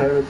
parent.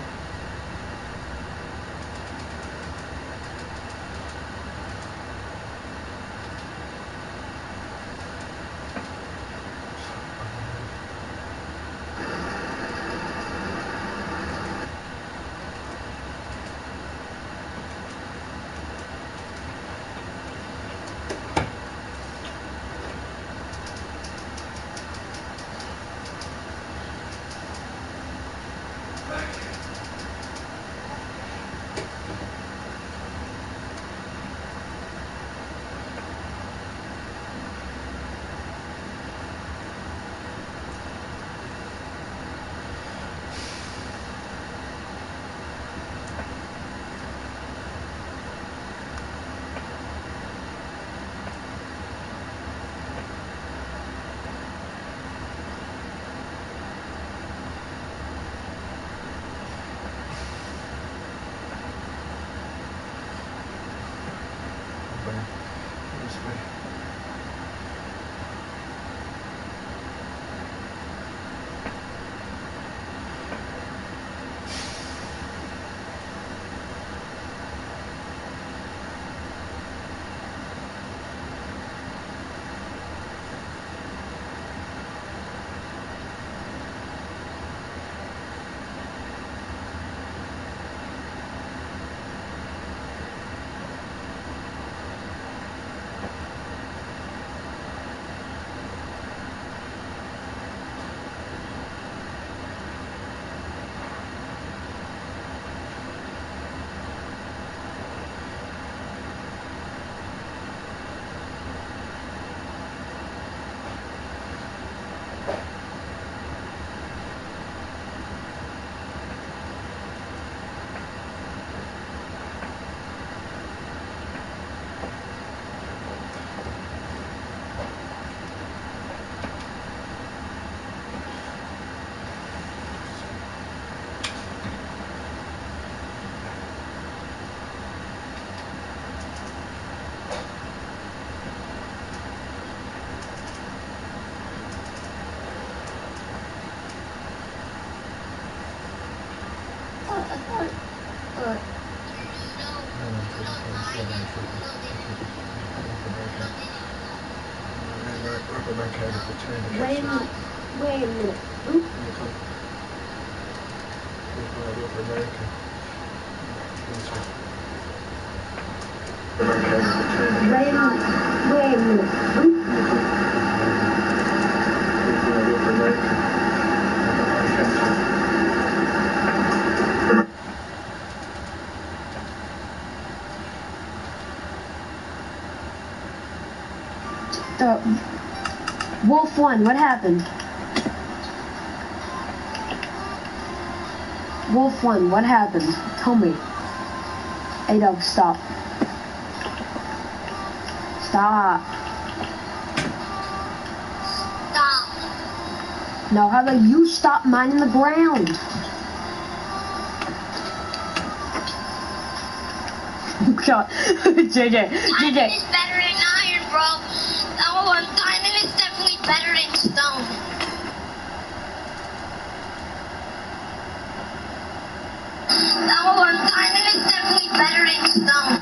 Wait a minute. Wolf 1, what happened? Wolf 1, what happened? Tell me. A-Dub, stop. Stop. Stop. No, how about you stop mining the ground? God, JJ. Diamond is better than iron, bro. Diamond is definitely better than stone. Diamond is definitely better than stone.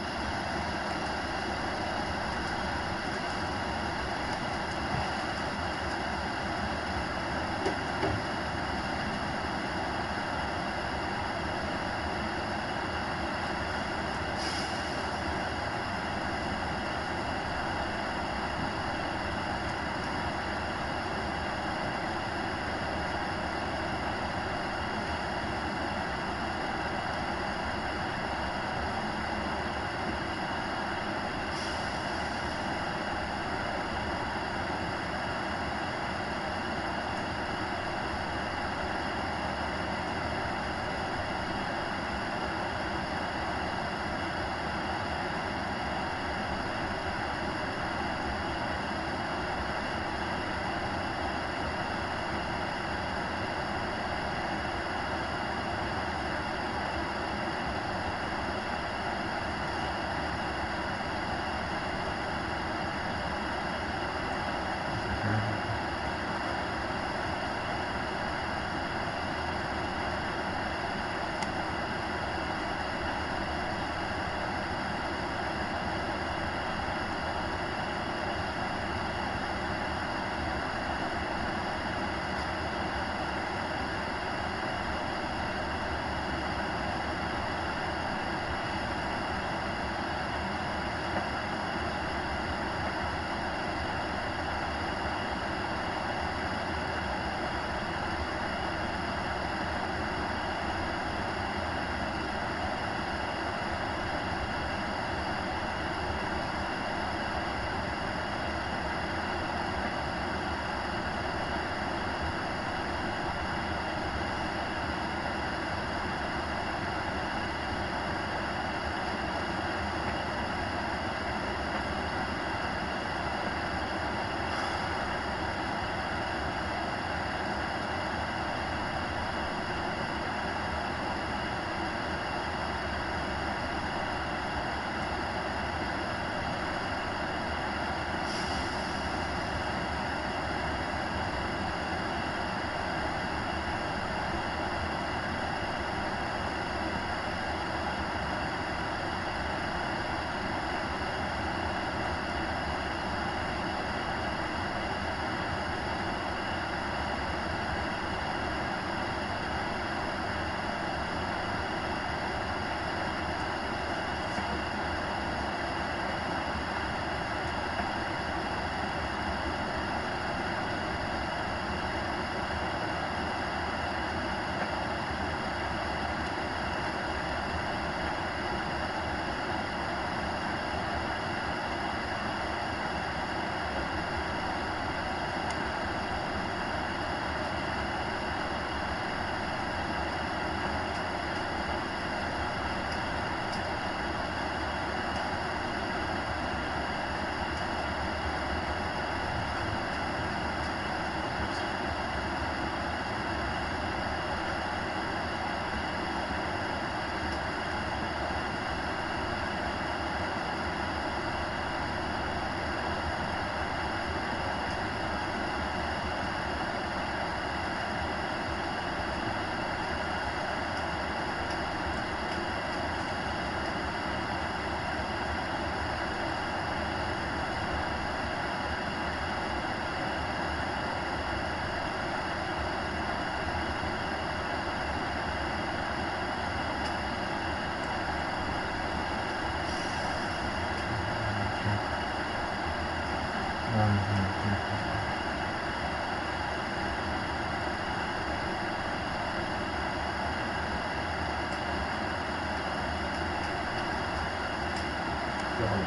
Not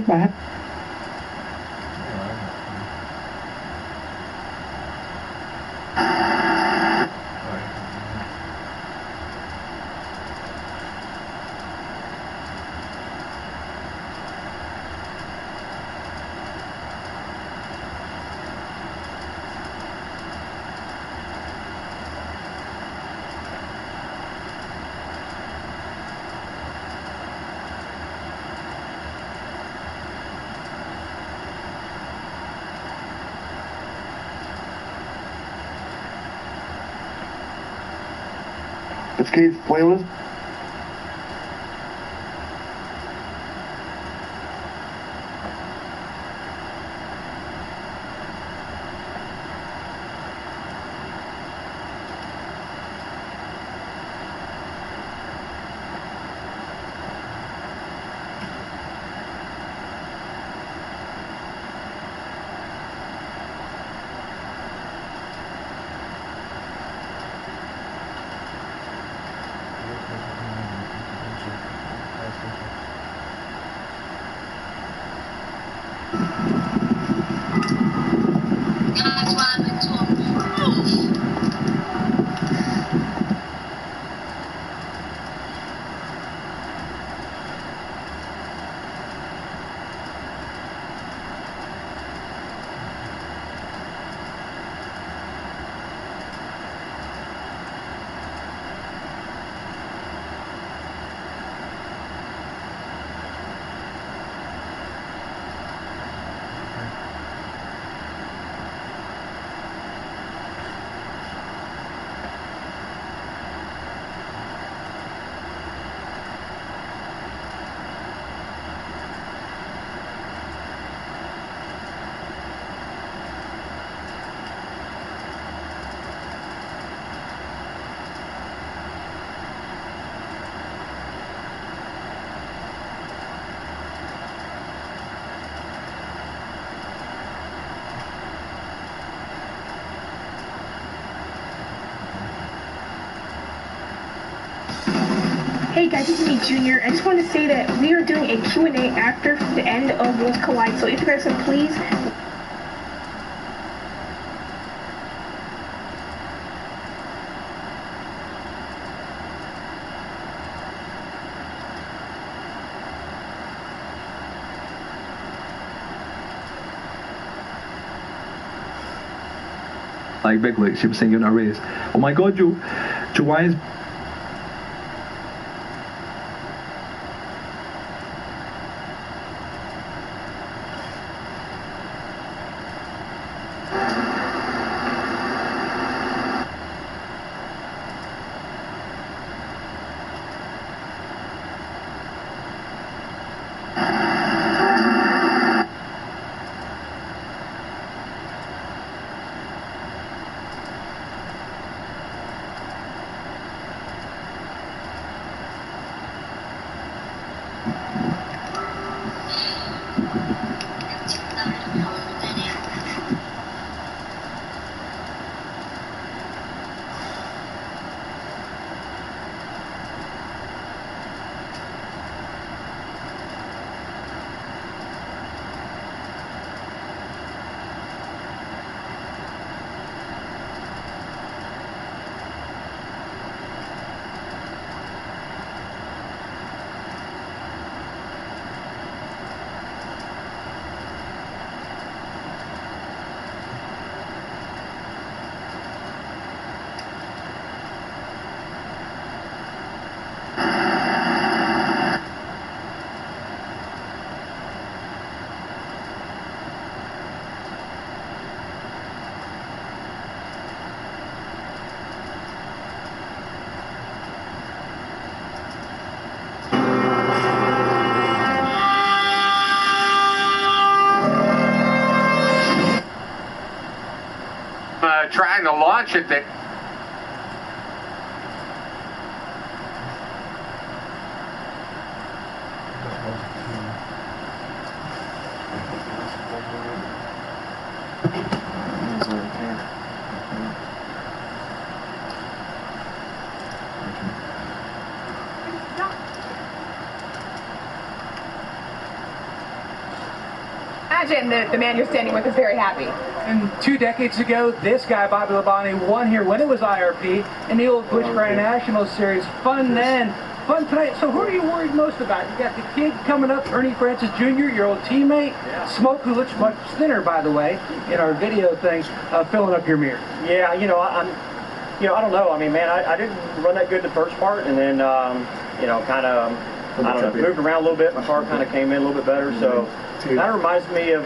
bad. It's Keith playing with us. guys, this is me, Junior. I just want to say that we are doing a Q&A after the end of Worlds Collide, so if you guys could please... Like Begley, she was saying in a race, oh my god, Joe, why is trying to launch it that imagine that the man you're standing with is very happy. And 2 decades ago, this guy, Bobby Labonte, won here when it was IRP in the old Busch Grand National Series. Fun then, fun tonight. So who are you worried most about? You got the kid coming up, Ernie Francis Jr., your old teammate. Smoke, who looks much thinner, by the way, in our video thing, filling up your mirror. Yeah, I don't know. I mean, man, I didn't run that good the first part, and then, kind of, moved around a little bit. My car kind of came in a little bit better, so kind of reminds me of,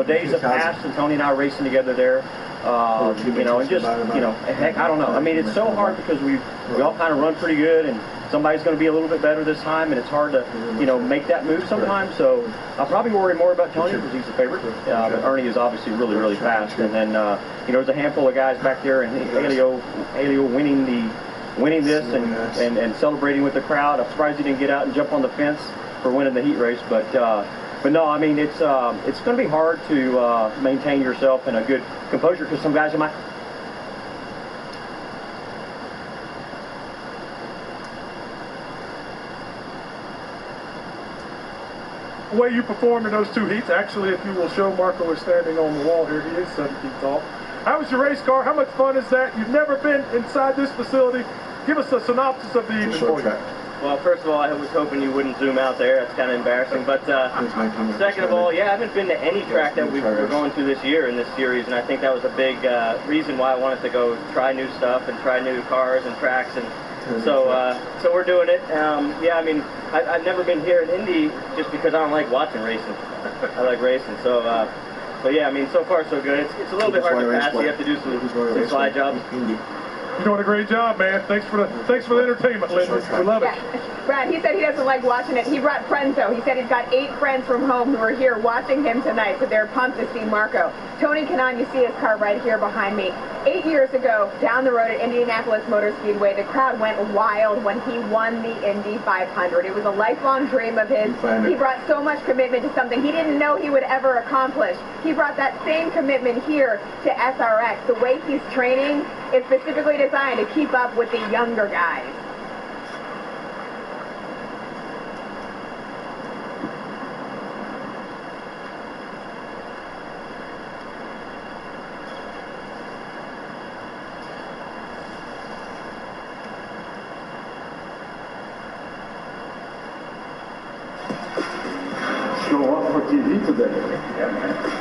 days that passed and Tony and I were racing together there. And just, heck, I don't know. I mean, it's so hard because we all kind of run pretty good, and somebody's going to be a little bit better this time, and it's hard to, make that move sometimes. So I'll probably worry more about Tony because he's the favorite. But Ernie is obviously really, really fast. And then, there's a handful of guys back there, and Helio winning this and celebrating with the crowd. I'm surprised he didn't get out and jump on the fence for winning the heat race, but no, I mean, it's going to be hard to maintain yourself in a good composure because some guys might. The way you performed in those 2 heats, actually, if you will show, Marco is standing on the wall here. He is 7 feet tall. How was your race car? How much fun is that? You've never been inside this facility. Give us a synopsis of the evening for you. Well, first of all, I was hoping you wouldn't zoom out there. That's kind of embarrassing. But second of all, yeah, I haven't been to any track that we're going to this year in this series, and I think that was a big reason why I wanted to go try new stuff and try new cars and tracks. And so we're doing it. Yeah, I mean, I've never been here in Indy just because I don't like watching racing. I like racing. So yeah, I mean, so far so good. It's a little bit hard to pass. You have to do some slide jobs. You're doing a great job, man. Thanks for the entertainment, Lyndon. We love it. Brad, he said he doesn't like watching it. He brought friends, though. He said he's got 8 friends from home who are here watching him tonight, so they're pumped to see Marco. Tony Kanaan, you see his car right here behind me. 8 years ago, down the road at Indianapolis Motor Speedway, the crowd went wild when he won the Indy 500. It was a lifelong dream of his. He brought so much commitment to something he didn't know he would ever accomplish. He brought that same commitment here to SRX. The way he's training is specifically designed to keep up with the younger guys. for TV today. Yeah, man.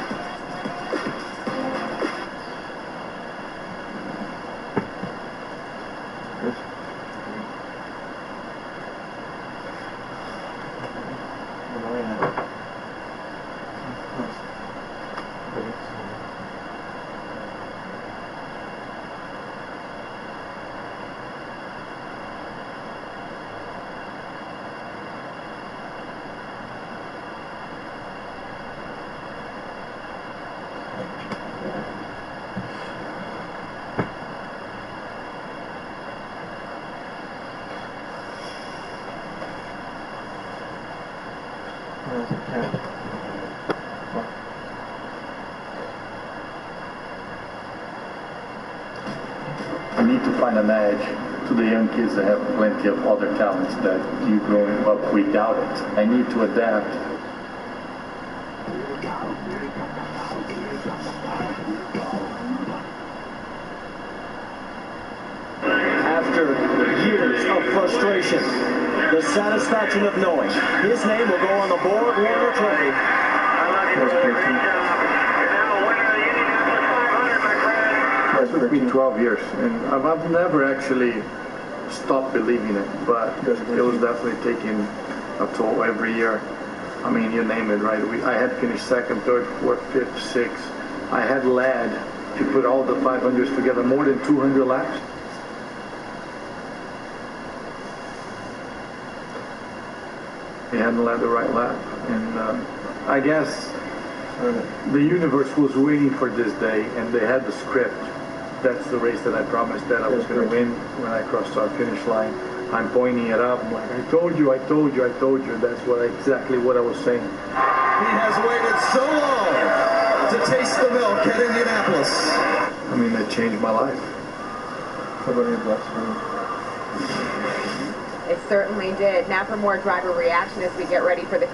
I need to find an edge to the young kids that have plenty of other talents that you growing up without it. I need to adapt. After years of frustration, the satisfaction of knowing his name will go on the Borg Warner Trophy. It took me 12 years, and I've never actually stopped believing it, but it was definitely taking a toll every year. I mean, you name it, right? I had finished second, third, fourth, fifth, sixth. I had led, if you put all the 500s together, more than 200 laps. He hadn't led the right lap, and I guess the universe was waiting for this day, and they had the script. That's the race that I promised that I was going to win when I crossed our finish line. I'm pointing it up. I'm like, I told you, I told you, I told you. That's exactly what I was saying. He has waited so long to taste the milk at Indianapolis. I mean, that changed my life. It certainly did. Now for more driver reaction as we get ready for the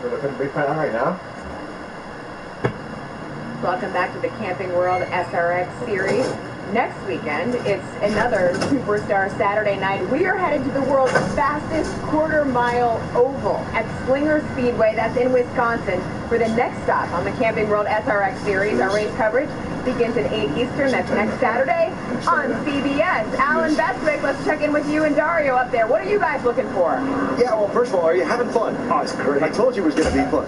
We're looking at a big fan right now. Welcome back to the Camping World SRX series. Next weekend, it's another Superstar Saturday night. We are headed to the world's fastest quarter-mile oval at Slinger Speedway. That's in Wisconsin for the next stop on the Camping World SRX series. Our race coverage begins at 8 Eastern. That's next Saturday on CBS. Alan Bestwick, let's check in with you and Dario up there. What are you guys looking for? Yeah, well, first of all, are you having fun? Oh, it's great. I told you it was going to be fun.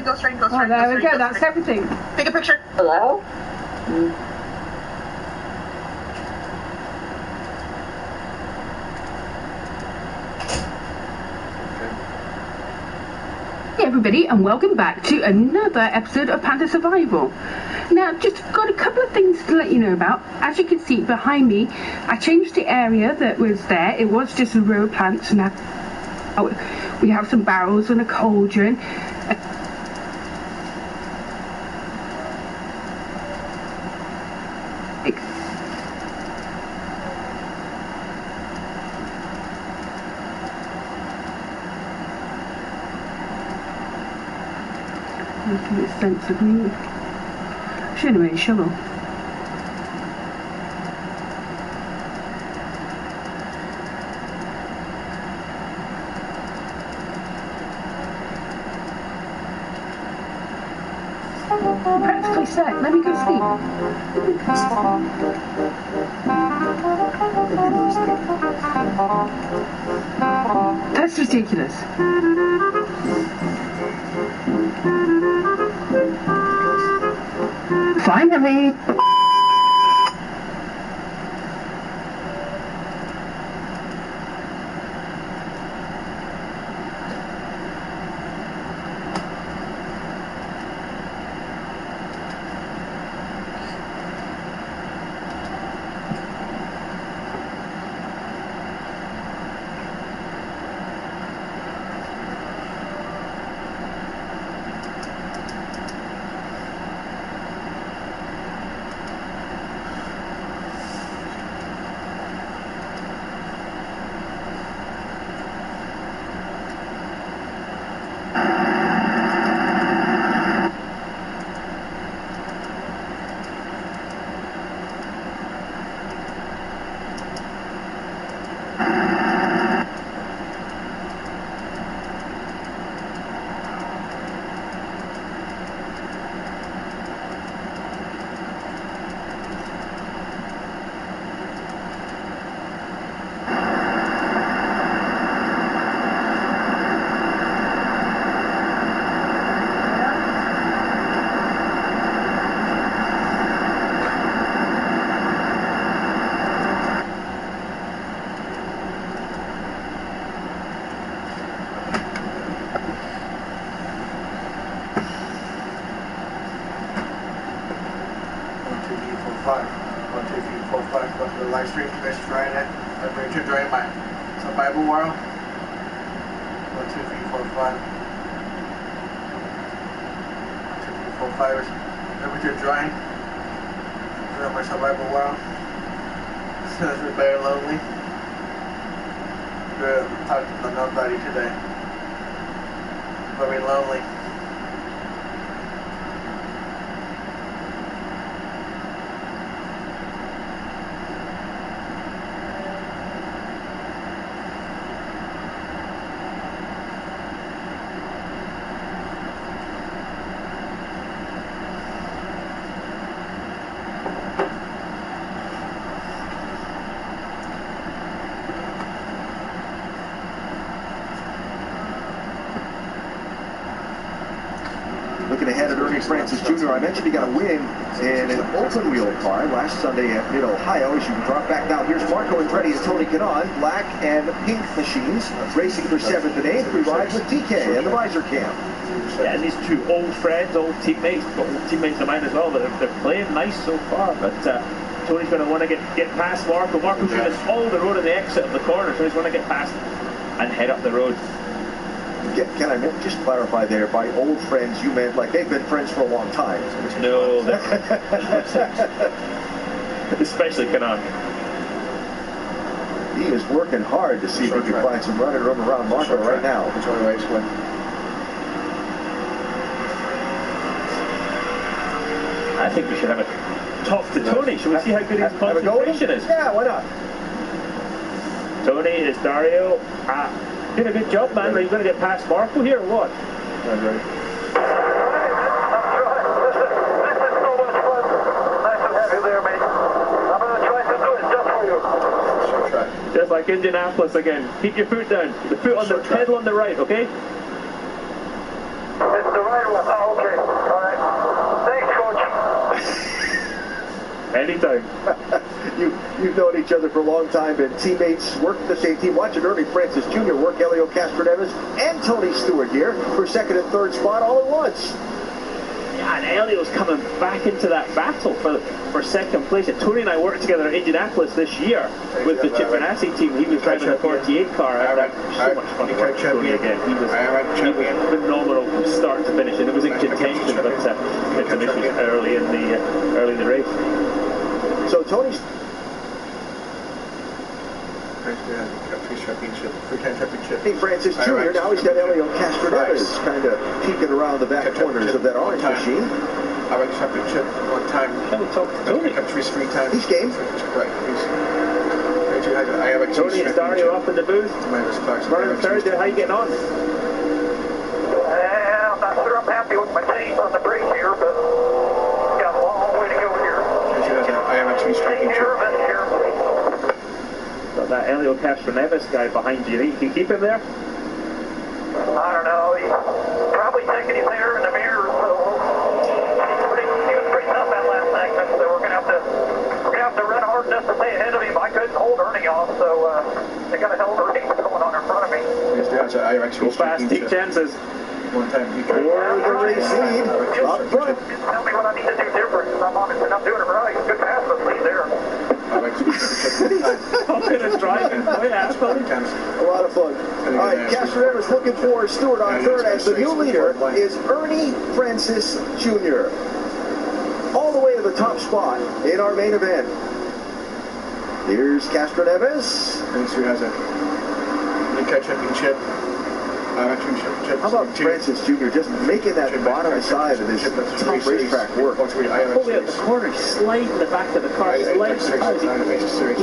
Go straight. Oh, there we go. That's everything. Take a picture. Hello? Hey everybody, and welcome back to another episode of Panda Survival. Now, just got a couple of things to let you know about. As you can see behind me, I changed the area that was there. It was just a row of plants. Now we have some barrels and a cauldron. Making it sense of me. Shouldn't have made a shovel. I'm practically set. Let me go sleep. That's ridiculous. Finally! Welcome to the live stream. This Friday. I'm going to join my survival world. 1, 2, 3, 4, 5. 1, 2, 3, 4, 5. I'm going to join my survival world. So it's very lonely. We're talking to nobody today. Very lonely. looking ahead at Ernie Francis Jr. I mentioned he got a win in an open wheel car last Sunday at Mid-Ohio. As you can drop back now, here's Marco Andretti and Tony Kanaan, black and pink machines, racing for 7th and 8th. We ride with DK and the visor cam. Yeah, and these two old friends, old teammates, but old teammates of mine as well. They're playing nice so far, but Tony's going to want to get past Marco. Marco's going to follow the road on the exit of the corner, so he's going to get past and head up the road. Can I just clarify there, by old friends, you meant like they've been friends for a long time? No, especially Kanaan. He is working hard to see if he can find some running room around Marco right now. I think we should have a talk to Tony. Should we see how good his concentration is? Yeah, why not? Tony, is Dario doing a good job, man? Are you going to get past Marco here or what? Just like Indianapolis again. Keep your foot down. The foot on the pedal on the right, okay? It's the right one. Oh, okay. All right. Thanks, Coach. Anytime. You've known each other for a long time, and teammates, worked the same team. Watching Ernie Francis Jr. work Helio Castroneves and Tony Stewart here for 2nd and 3rd spot all at once. Yeah, and Helio's coming back into that battle for 2nd place. And Tony and I worked together at Indianapolis this year with the Chip Ganassi team. He was driving the 48 car. I had so much fun to work with Tony again. He was phenomenal from start to finish, and it was in contention, but intermission early in the race. So Tony's Hey, Francis Jr. Now he's got Helio Castroneves kind of peeking around the back corners of that orange machine. I went championship one time. Countries 3 times. He's game. Right. Tony and Dario up in the booth. Vernon Third, how you getting on? I'm not sure I'm happy with my team on the break here, but got a long way to go here. I am actually championship. Got that Helio Castroneves guy behind you. You can keep him there? I don't know. He's probably taking his hair in the mirror, so he was pretty tough that last segment. So we're gonna have to run hard enough to stay ahead of him. I couldn't hold Ernie off, so they got a hell of a race going on in front of me. I am actually go fast, take chances. One time for the race lead up front. Tell me what I need to do different. I'm obviously not doing it right. Good pass, but lead there. Driving. A lot of fun. All right, Castroneves looking for Stewart on 3rd as the new leader is Ernie Francis Jr. All the way to the top spot in our main event. Here's Castroneves. And so he has a Nikkei championship. How about Francis Jr. just making that bottom side of his top racetrack work? Fully out the corner, sliding the back of the car. He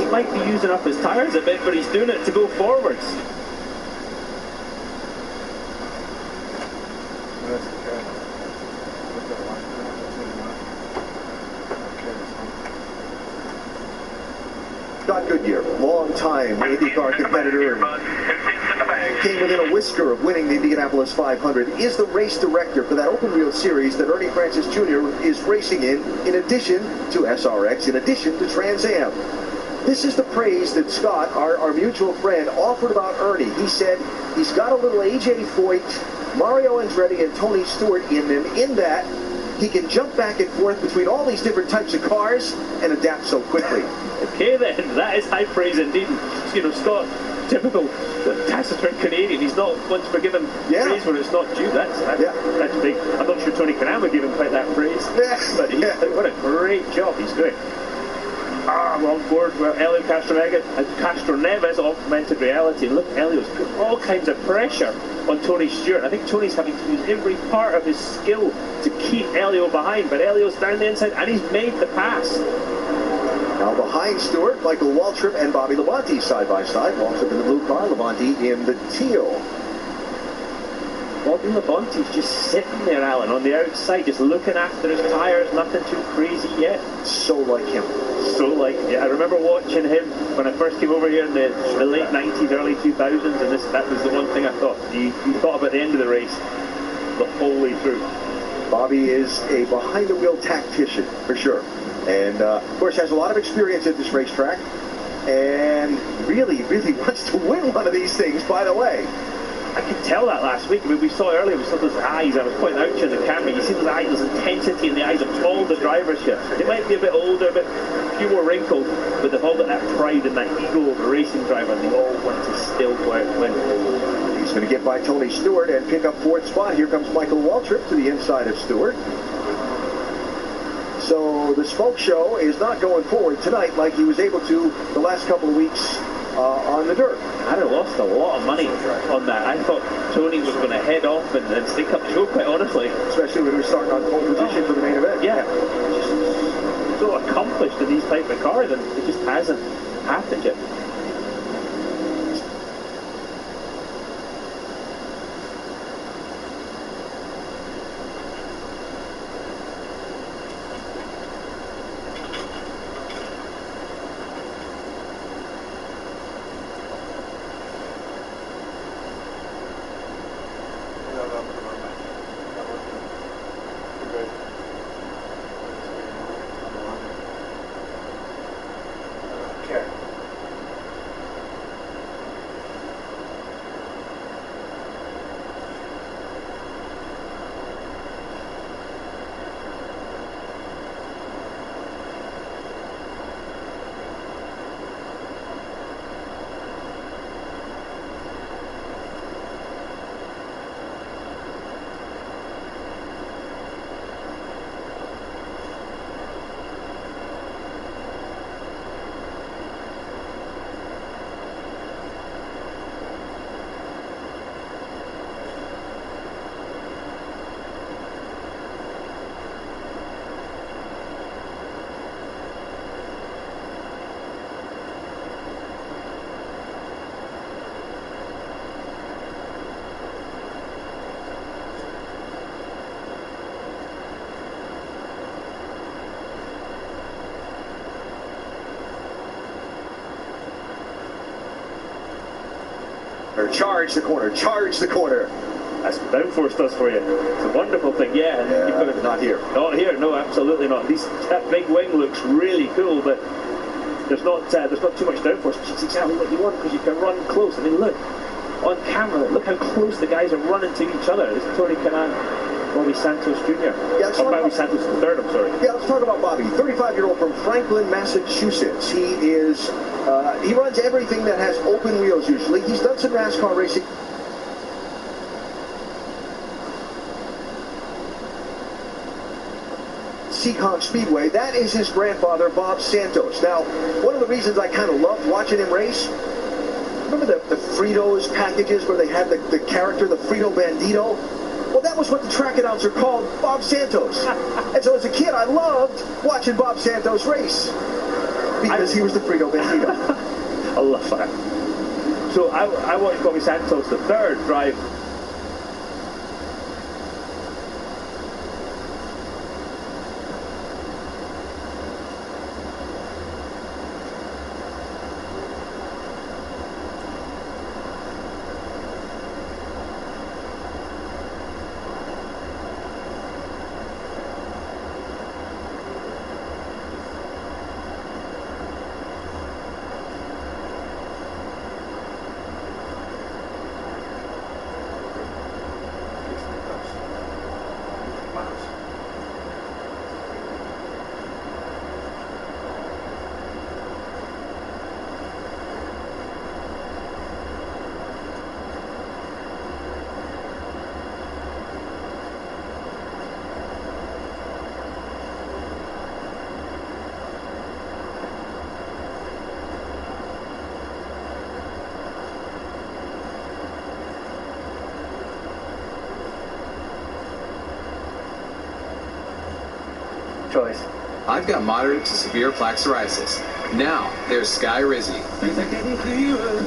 might be using up his tires a bit, but he's doing it to go forwards. Scott Goodyear, long-time IndyCar competitor, came within a whisker of winning the Indianapolis 500, is the race director for that open-wheel series that Ernie Francis Jr. is racing in addition to SRX, in addition to Trans Am. This is the praise that Scott, our mutual friend, offered about Ernie. He said he's got a little A.J. Foyt, Mario Andretti, and Tony Stewart in him, in that he can jump back and forth between all these different types of cars and adapt so quickly. Okay then, that is high praise indeed. You know, Scott, typical taciturn Canadian, he's not one to forgive him praise when it's not due. That's big. I'm not sure Tony Kanaan would give him quite that praise, but what a great job he's doing. We're on board with Helio Castroneves, augmented reality. And look, Helio's put all kinds of pressure on Tony Stewart. I think Tony's having to use every part of his skill to keep Helio behind, but Helio's down the inside and he's made the pass. Now behind Stewart, Michael Waltrip and Bobby Labonte side by side. Waltrip in the blue car, Labonte in the teal. Bobby Labonte's just sitting there, Alan, on the outside, just looking after his tyres, nothing too crazy yet. So like him. So like, I remember watching him when I first came over here in the late 90s, early 2000s, and that was the one thing I thought. He thought about the end of the race the whole way through. Bobby is a behind-the-wheel tactician, for sure. And, of course, has a lot of experience at this racetrack. And really, really wants to win one of these things, by the way. I could tell that last week. I mean, we saw earlier, we saw those eyes. I was pointing out to you in the camera. You see those eyes, there's intensity in the eyes of all the drivers here. They might be a bit older, a few more wrinkled, but they've all got that pride and that ego of a racing driver. They all want to still go out and win. He's going to get by Tony Stewart and pick up fourth spot. Here comes Michael Waltrip to the inside of Stewart. So the smoke show is not going forward tonight like he was able to the last couple of weeks on the dirt. I'd have lost a lot of money on that. I thought Tony was going to head off and stink up the show, quite honestly. Especially when he was starting on pole position for the main event. Yeah. Just so accomplished in these type of cars, and it just hasn't happened yet. Charge the corner, charge the corner. That's what downforce does for you. It's a wonderful thing, yeah. You've got to, not here. Not here, no, absolutely not. That big wing looks really cool, but there's not too much downforce, which is exactly what you want, because you can run close. I mean, look, on camera, look how close the guys are running to each other. This is Tony Kanaan, Bobby Santos Jr. Yeah, Bobby Santos III, I'm sorry. Yeah, let's talk about Bobby. 35-year-old from Franklin, Massachusetts. He is, he runs everything that has open wheels usually. He's done some NASCAR racing. Seekonk Speedway. That is his grandfather, Bob Santos. Now, one of the reasons I kind of loved watching him race, remember the Fritos packages where they had the character, the Frito Bandito? Well, that was what the track announcer called Bob Santos. And so as a kid, I loved watching Bob Santos race because he was the Frito Bandito. I love that. So I watched Bobby Santos III drive. Choice. I've got moderate to severe plaque psoriasis. Now, there's Skyrizi. Things are getting clearer.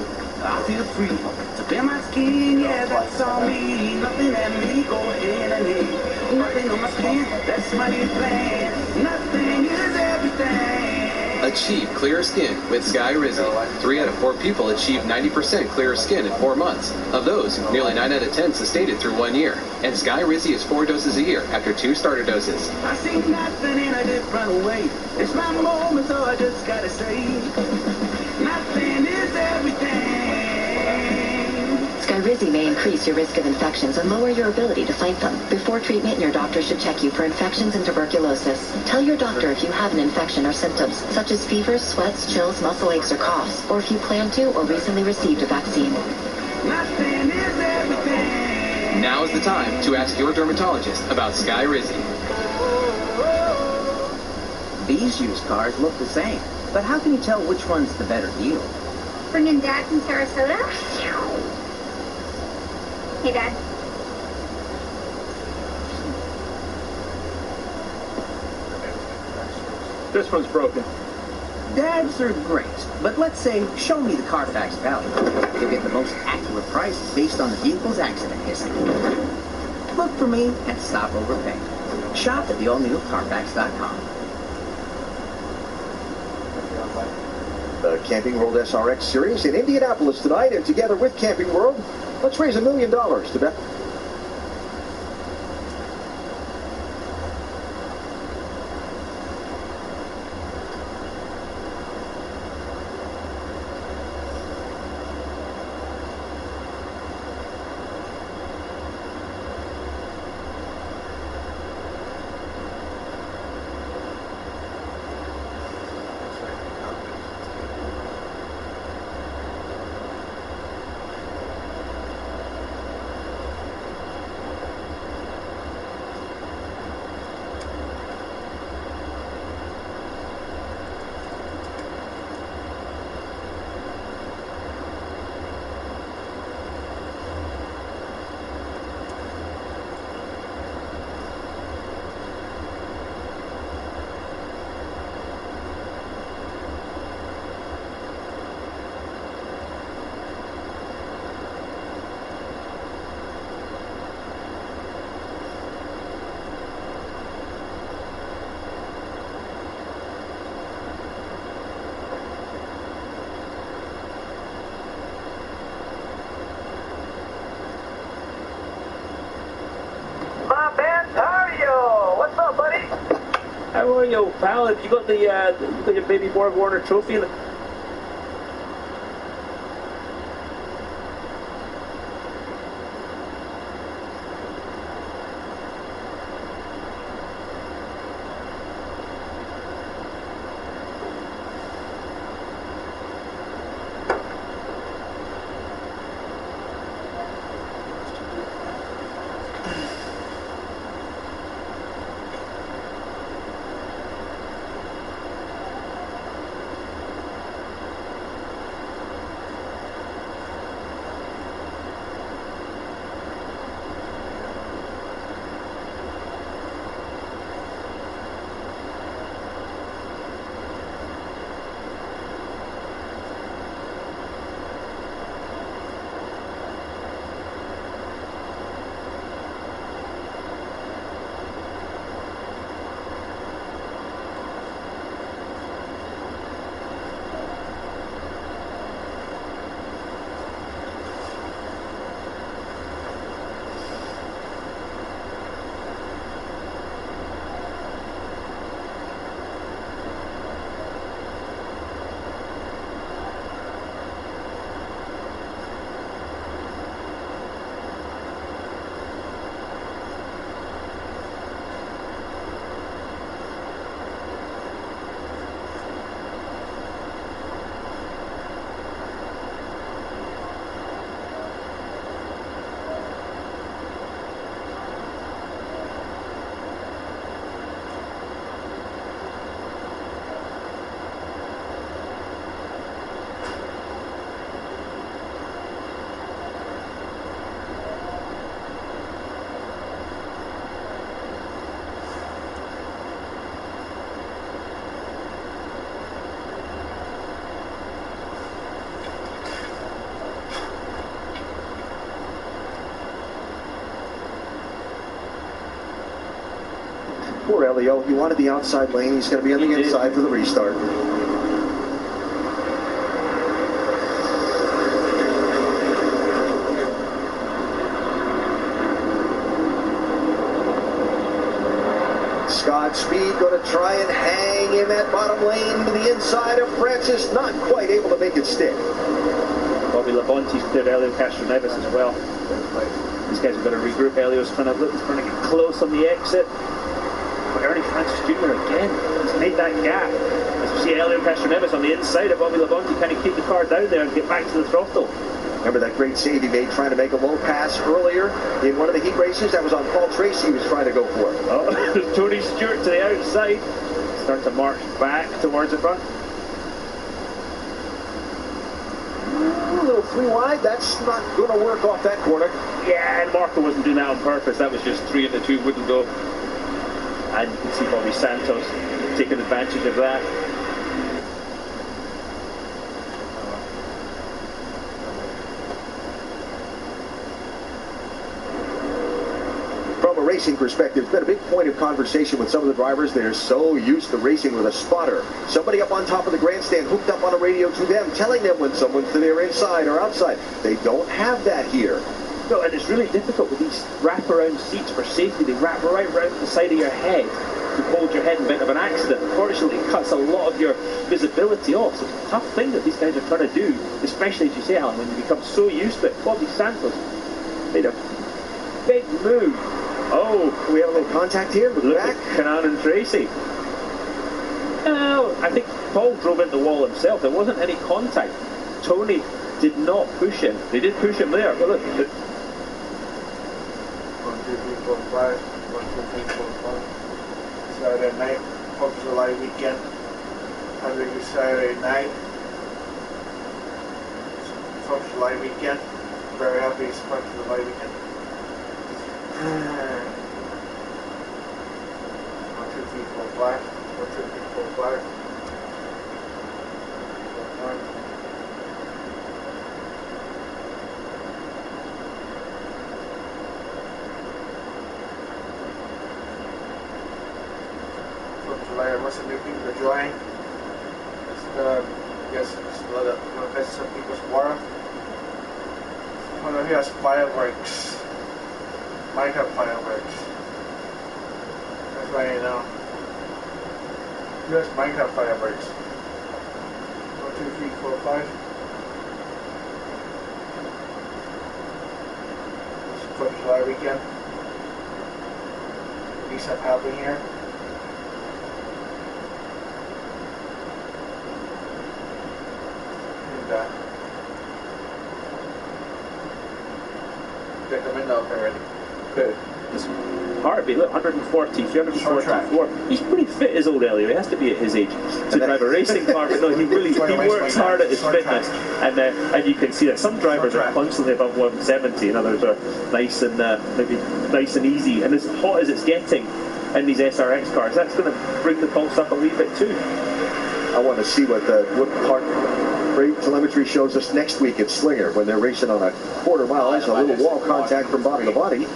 I feel free to bare my skin, yeah, that's all me. Nothing at me, go ahead and hate. Nothing on my skin, that's my new plan. Nothing is everything. Achieve clearer skin with Sky Rizzy. 3 out of 4 people achieve 90% clearer skin in 4 months. Of those, nearly 9 out of 10 sustained it through 1 year. And Sky Rizzy is 4 doses a year after 2 starter doses. I see nothing in a different way. It's my moment, so I just gotta say, nothing is everything. Skyrizi may increase your risk of infections and lower your ability to fight them. Before treatment, your doctor should check you for infections and tuberculosis. Tell your doctor if you have an infection or symptoms, such as fevers, sweats, chills, muscle aches, or coughs, or if you plan to or recently received a vaccine. Nothing is everything. Now is the time to ask your dermatologist about Skyrizi. These used cars look the same, but how can you tell which one's the better deal? Bringing Dad from Sarasota? Hey, Dad. This one's broken. Dads are great, but let's say, show me the Carfax value. You'll get the most accurate price based on the vehicle's accident history. Look for me and stop overpaying. Shop at the all-new Carfax.com. The Camping World SRX Series in Indianapolis tonight, and together with Camping World, let's raise $1 million to bet. How are you, pal? Have you got your baby Borg Warner trophy in the... Poor Elio, he wanted the outside lane. He's going to be on the inside for the restart. speed, going to try and hang in that bottom lane to the inside of Francis, not quite able to make it stick. Bobby Labonte's cleared Helio Castroneves as well. These guys have got to regroup. Helio's trying to get close on the exit. But Ernie Francis Jr. again, he's made that gap. As we see Helio Castroneves on the inside of Bobby Labonte, kind of keep the car down there and get back to the throttle. Remember that great save he made trying to make a low pass earlier in one of the heat races? That was on Paul Tracy he was trying to go for. Oh, Tony Stewart to the outside. Start to march back towards the front. A little 3 wide, that's not going to work off that corner. Yeah, and Marco wasn't doing that on purpose. That was just 3 into 2 wouldn't go. And you can see Bobby Santos taking advantage of that. From a racing perspective, it's been a big point of conversation with some of the drivers. They're so used to racing with a spotter. Somebody up on top of the grandstand hooked up on a radio to them, telling them when someone's to their inside or outside. They don't have that here. No, and it's really difficult with these wrap-around seats for safety. They wrap right around the side of your head to hold your head in event of an accident. Unfortunately, it cuts a lot of your visibility off. So it's a tough thing that these guys are trying to do, especially, as you say, Alan, when you become so used to it. Bobby Santos made a big move. Oh, we have a little contact here with look back. At Kanaan and Tracy. No, I think Paul drove into the wall himself. There wasn't any contact. Tony did not push him. They did push him there. But look. 1, 2, 3, 4, 5. 1, 2, 3, 4, 5. Saturday night, 4th of July weekend. How do we do Saturday night? 4th of July weekend. Very happy it's 4th of July weekend. 1, 2, 3, 4, 5. 1, 2, 3, 4, 5. 1. What's the new people to join? Yes, let some people's water. Oh no, he has fireworks. Might have fireworks. That's why you know. Yes, might have fireworks. 1, 2, 3, 4, 5. It's 4th of July weekend. These have happened here. Get them in up already. Good. It's hard, look, 140, 344. He's pretty fit, his old Helio. He has to be at his age to drive a racing car, but no, he works hard at his fitness. And you can see that some drivers are constantly above 170, and others are nice and maybe nice and easy. And as hot as it's getting in these SRX cars, that's going to bring the pulse up a wee bit too. I want to see what part rate telemetry shows us next week at Slinger when they're racing on a quarter mile. There's a little wall contact from Bobby Labonte.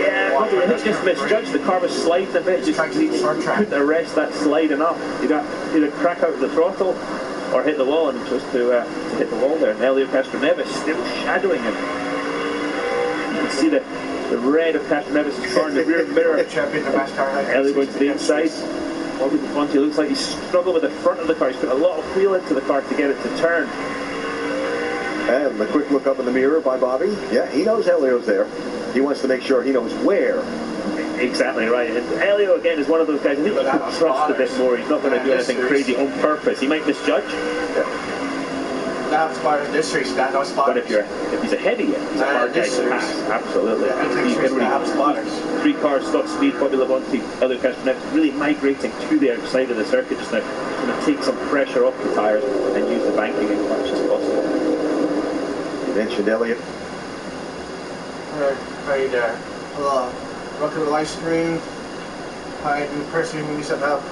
Yeah, probably just misjudged. The car was sliding a bit. Just couldn't arrest that slide enough. You got either crack out the throttle or hit the wall, and chose to hit the wall there. And Helio Castroneves still shadowing him. You can see the red of Castroneves' car in the rear mirror. Helio going to the inside. Bobby Labonte looks like he's struggling with the front of the car. He's put a lot of wheel into the car to get it to turn. And a quick look up in the mirror by Bobby. Yeah, he knows Helio's there. He wants to make sure he knows where. Exactly right. And Helio, again, is one of those guys, I think he can trust a bit more. He's not going to do anything crazy on purpose. He might misjudge. Not spotters this race, not no spotters. But if he's ahead of you, he's a hard guy to pass. Absolutely. He's 3 cars, stop speed, Bobby Labonte, Helio Castroneves really migrating to the outside of the circuit just now. Going to take some pressure off the tyres and use the banking as much as possible. You mentioned Elliott. Right there. Hello. Welcome to the live stream. Hi, new person who needs some help.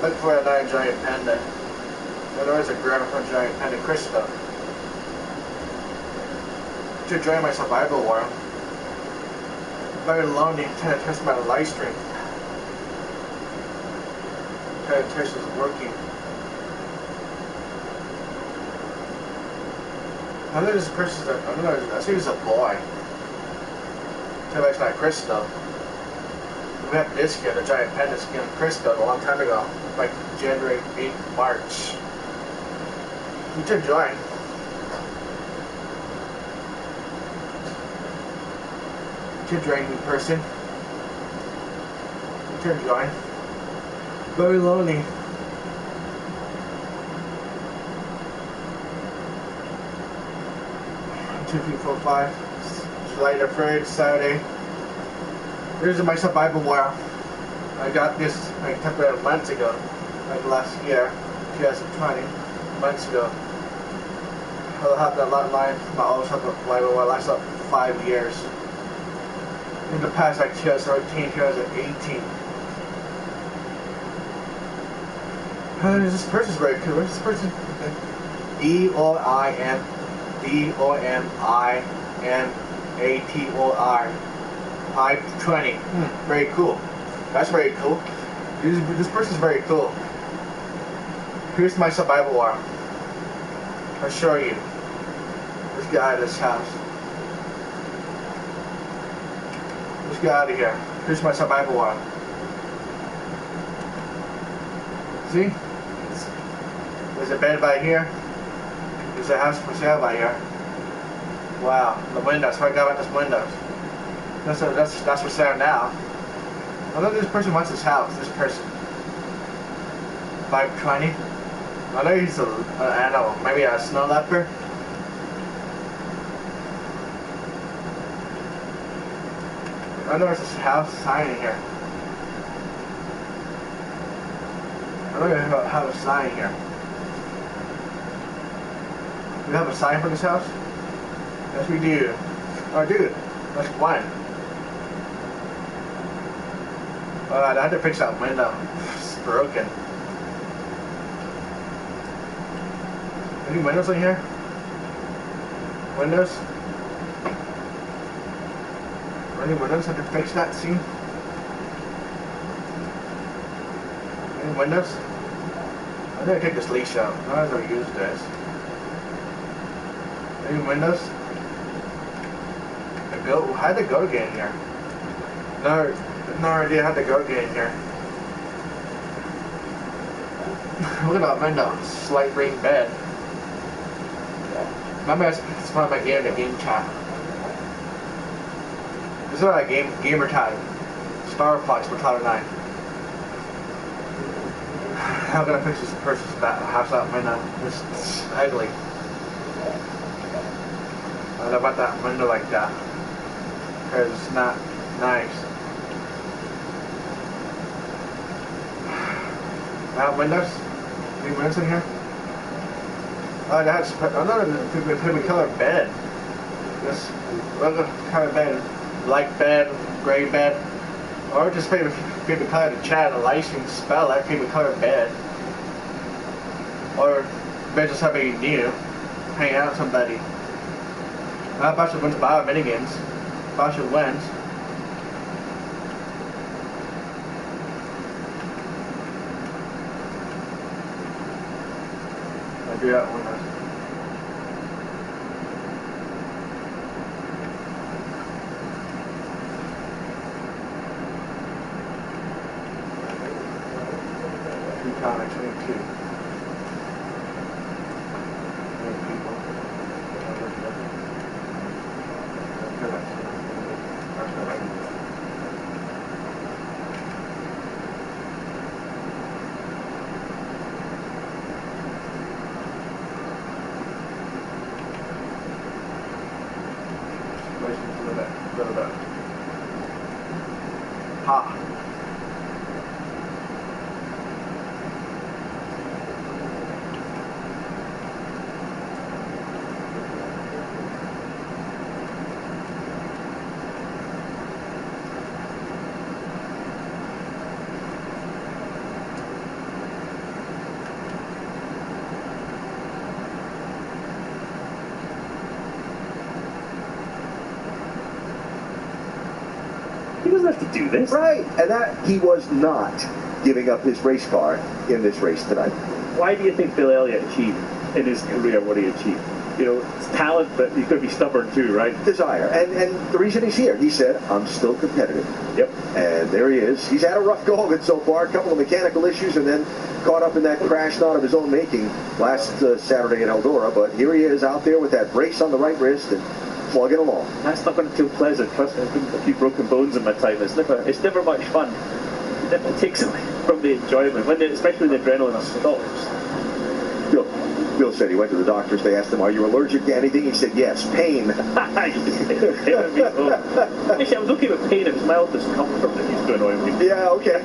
Look for a giant panda. Otherwise, a grandpa giant panda Krista. To join my survival war. Very lonely, trying to test my live stream. Trying to test is working. I know this person, I see this is a boy. It's like Crystal. We met this kid, a giant panda skin Crystal, a long time ago, like January, 8th, March. You should join. You should join in person. You should join. Very lonely. Two, three, four, 5. July the 3rd, Saturday. Here's my survival war. I got this like months ago, like last year, 2020, months ago. I'll have that line, my old survival war lasts up 5 years. In the past, like 2013, 2018. This person's very cool. This person, DOIMATOR. 520. Very cool. That's very cool. This person's very cool. Here's my survival war. I'll show you. Let's get out of this house. Let's get out of here. Here's my survival war. See? There's a bed right here. There's a house for sale right here. Wow, the windows. What I got about this windows? That's for sale now. I know this person wants this house. This person. 520. I know he's I don't know, maybe a snow leopard. I know there's this house sign in here. I know we have a sign here. Do we have a sign for this house? Yes, we do. Oh, dude, that's one. I had to fix that window. It's broken. Any windows in here? Windows? Any windows? I had to fix that, see? Any windows? I'm gonna take this leash out. I don't know how to use this. Any windows? How'd the goat get in here? No idea how to go get in here. Look at that window. Slight ring bed. Remember it's one of my game chat. This is what I gamer time. Star Fox for Cloud 9. I'm gonna fix this person's house out window. It's ugly. I don't know about that window like that. Because it's not nice. Windows? Any windows in here? Oh, that's another favorite color bed. This other kind of bed, light bed, gray bed, or just favorite color to chat, a license spell that favorite color bed, or bed just somebody new, hang out with somebody. I bunch of wins bio minigames, bunch of wins. I do that one. Comics, 22. Ha. He doesn't have to do this. Right, and that he was not giving up his race car in this race tonight. Why do you think Bill Elliott achieved in his career what he achieved? it's talent, but you've got to be stubborn too, right? Desire. And the reason he's here, he said, I'm still competitive. Yep. And there he is. He's had a rough go of it so far, a couple of mechanical issues, and then caught up in that crash not of his own making last Saturday at Eldora. But here he is out there with that brace on the right wrist and plugging along. That's not going to feel pleasant. Trust me, I've got a few broken bones in my time. It's never much fun. It definitely takes away from the enjoyment, especially when the adrenaline stops. Bill said he went to the doctors. They asked him, are you allergic to anything? He said, yes, pain. Actually, I was okay with pain. It was mild discomfort that used to annoy me. Yeah, okay.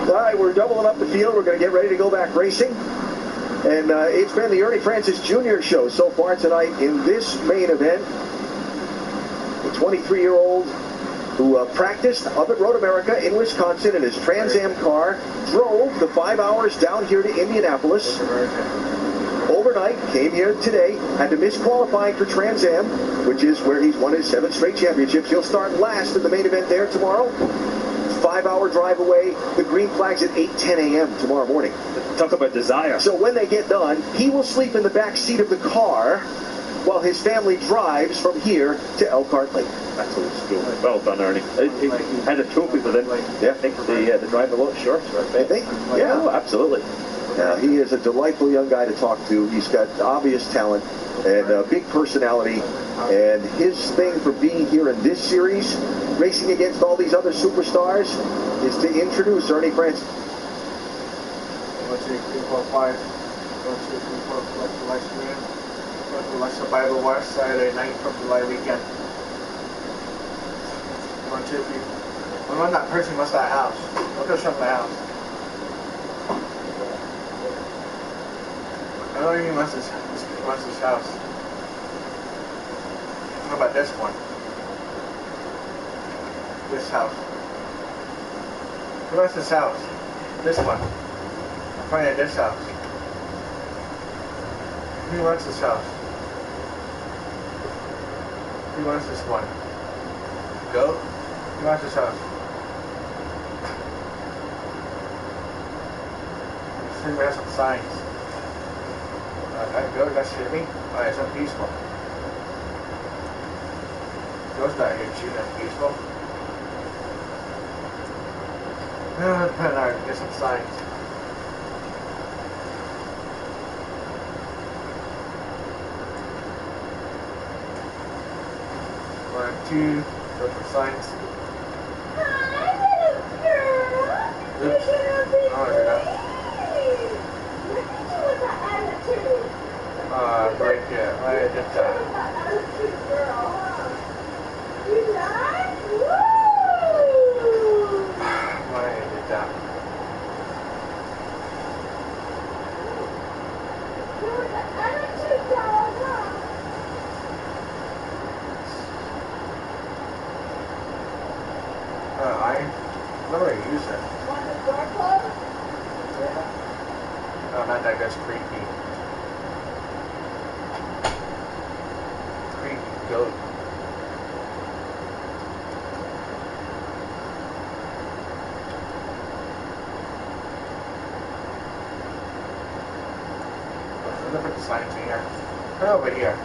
All right, we're doubling up the field. We're going to get ready to go back racing. And it's been the Ernie Francis Jr. show so far tonight in this main event. The 23-year-old who practiced up at Road America in Wisconsin in his Trans Am car, drove the 5 hours down here to Indianapolis. Overnight, came here today, had to miss qualifying for Trans Am, which is where he's won his 7th straight championships. He'll start last in the main event there tomorrow. 5-hour drive away. The green flag's at 8:10 a.m. tomorrow morning. Talk about desire. So when they get done, he will sleep in the back seat of the car while his family drives from here to Elkhart Lake. That's old school. Well done, Ernie. He had a trophy with him. Yeah, I think the drive a lot shorter. I think? Yeah. Oh, absolutely. He is a delightful young guy to talk to. He's got obvious talent and a big personality. And his thing for being here in this series, racing against all these other superstars, is to introduce Ernie Francis. 1, 2, 3, 4, 5. 1, 2, 3, 4, 5 live stream. Go to Live Survival Wars Saturday night from July weekend. 1, 2, 3. When that person was that house. Look at some of the house. I don't even wants this house. What about this one? This house. Who wants this house? This one. I'm finding this house. Who wants this house? Who wants this one? Go. Who wants this house? Does anybody have some signs? Go, that's shit me. Oh, it's unpeaceful. Goes back here shooting unpeaceful. Alright, get some signs. One, two, go for signs. Oops. Oh, I got break it. I did that. Why I did that? I never use it. Want the door closed? Yeah. Oh, not that guy's creepy. Goat. Look at the signs here. Put it over here.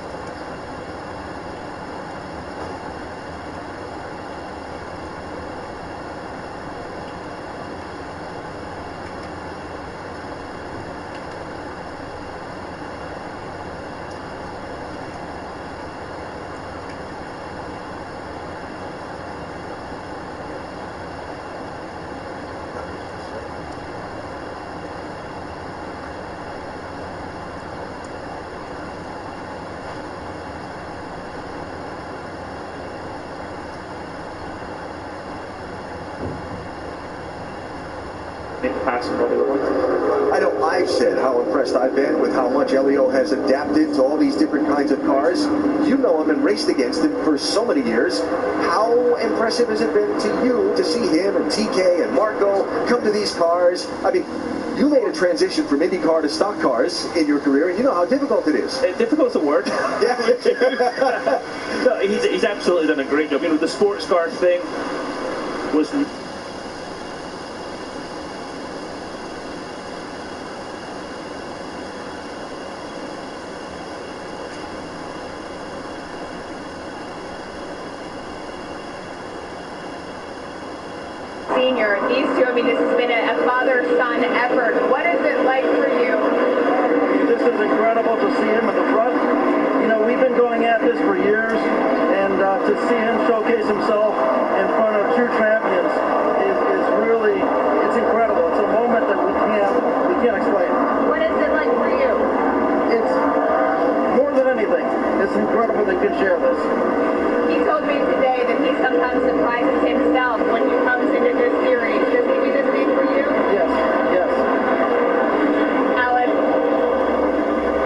I know I've said how impressed I've been with how much Elio has adapted to all these different kinds of cars. You know him and raced against him for so many years. How impressive has it been to you to see him and TK and Marco come to these cars? I mean, you made a transition from IndyCar to stock cars in your career, and you know how difficult it is. Difficult's a word. Yeah. No, he's absolutely done a great job. You know, the sports car thing was... these two, I mean, this has been a father-son effort. What is it like for you? This is incredible to see him in the front. You know, we've been going at this for years, and to see him showcase himself in front of true champions is really, it's incredible. It's a moment that we can't explain. What is it like for you? It's more than anything. It's incredible they could share this. He told me today that he sometimes surprises himself when he comes into this series. Does he do the same for you? Yes, yes. Alan?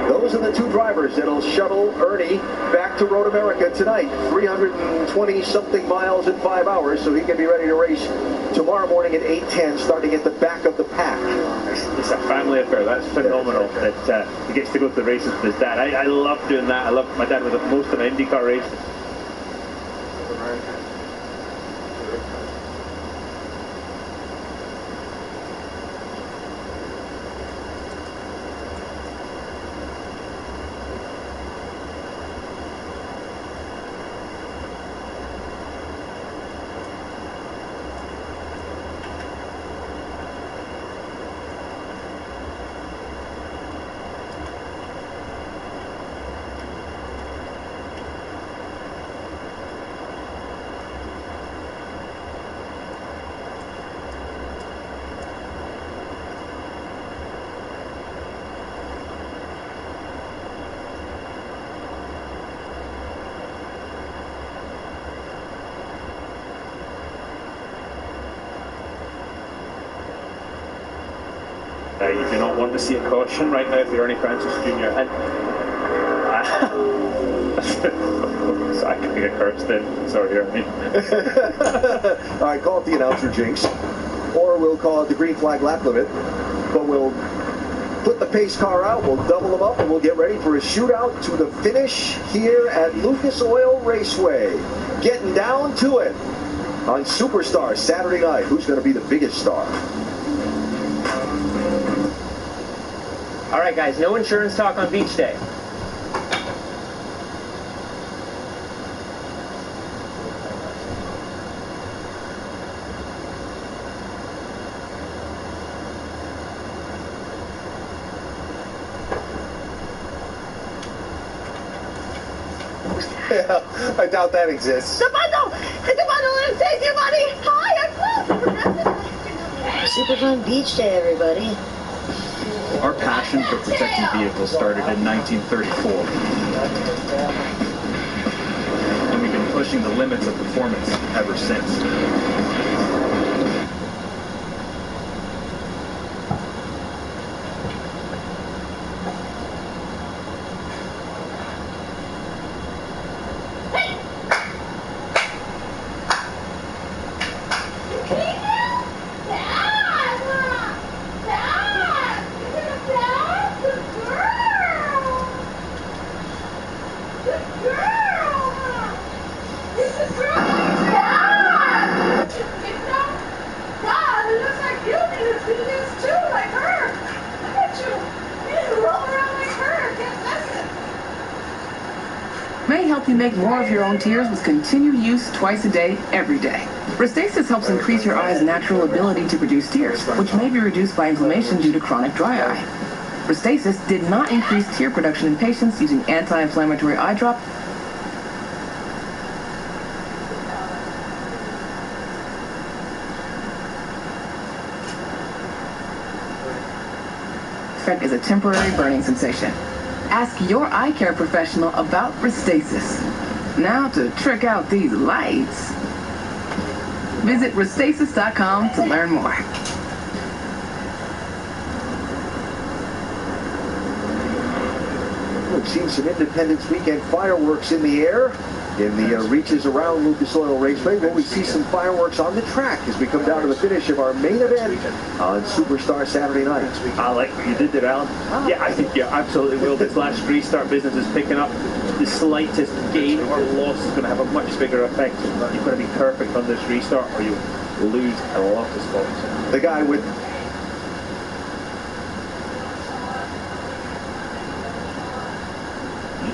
Those are the two drivers that'll shuttle Ernie back to Road America tonight. 320-something miles in 5 hours, so he can be ready to race tomorrow morning at 8:10, starting at the back of the pack. It's a family affair. That's phenomenal that he gets to go to the races with his dad. I love doing that. I love my dad was most of an IndyCar race. You do not want to see a caution right now for Ernie Francis Jr. And so I can get cursed in. Sorry, Ernie. All right, call it the announcer jinx, or we'll call it the green flag lap limit. But we'll put the pace car out, we'll double them up, and we'll get ready for a shootout to the finish here at Lucas Oil Raceway. Getting down to it on Superstar Saturday night. Who's going to be the biggest star? All right, guys, no insurance talk on beach day. Yeah, I doubt that exists. The bundle and take your money. Hi, I'm Super fun beach day, everybody. Our passion for protecting vehicles started in 1934. And we've been pushing the limits of performance ever since. May help you make more of your own tears with continued use twice a day, every day. Restasis helps increase your eye's natural ability to produce tears, which may be reduced by inflammation due to chronic dry eye. Restasis did not increase tear production in patients using anti-inflammatory eye drop. Effect is a temporary burning sensation. Ask your eye care professional about Restasis. Now to trick out these lights, visit Restasis.com to learn more. We've seen some Independence Weekend fireworks in the air in the reaches around Lucas Oil Raceway. Will we see some fireworks on the track as we come down to the finish of our main event on Superstar Saturday night? I like what you did there, Alan. Yeah, I think you absolutely will. This last restart business is picking up. The slightest gain or loss is going to have a much bigger effect. You've got to be perfect on this restart or you lose a lot of spots. The guy with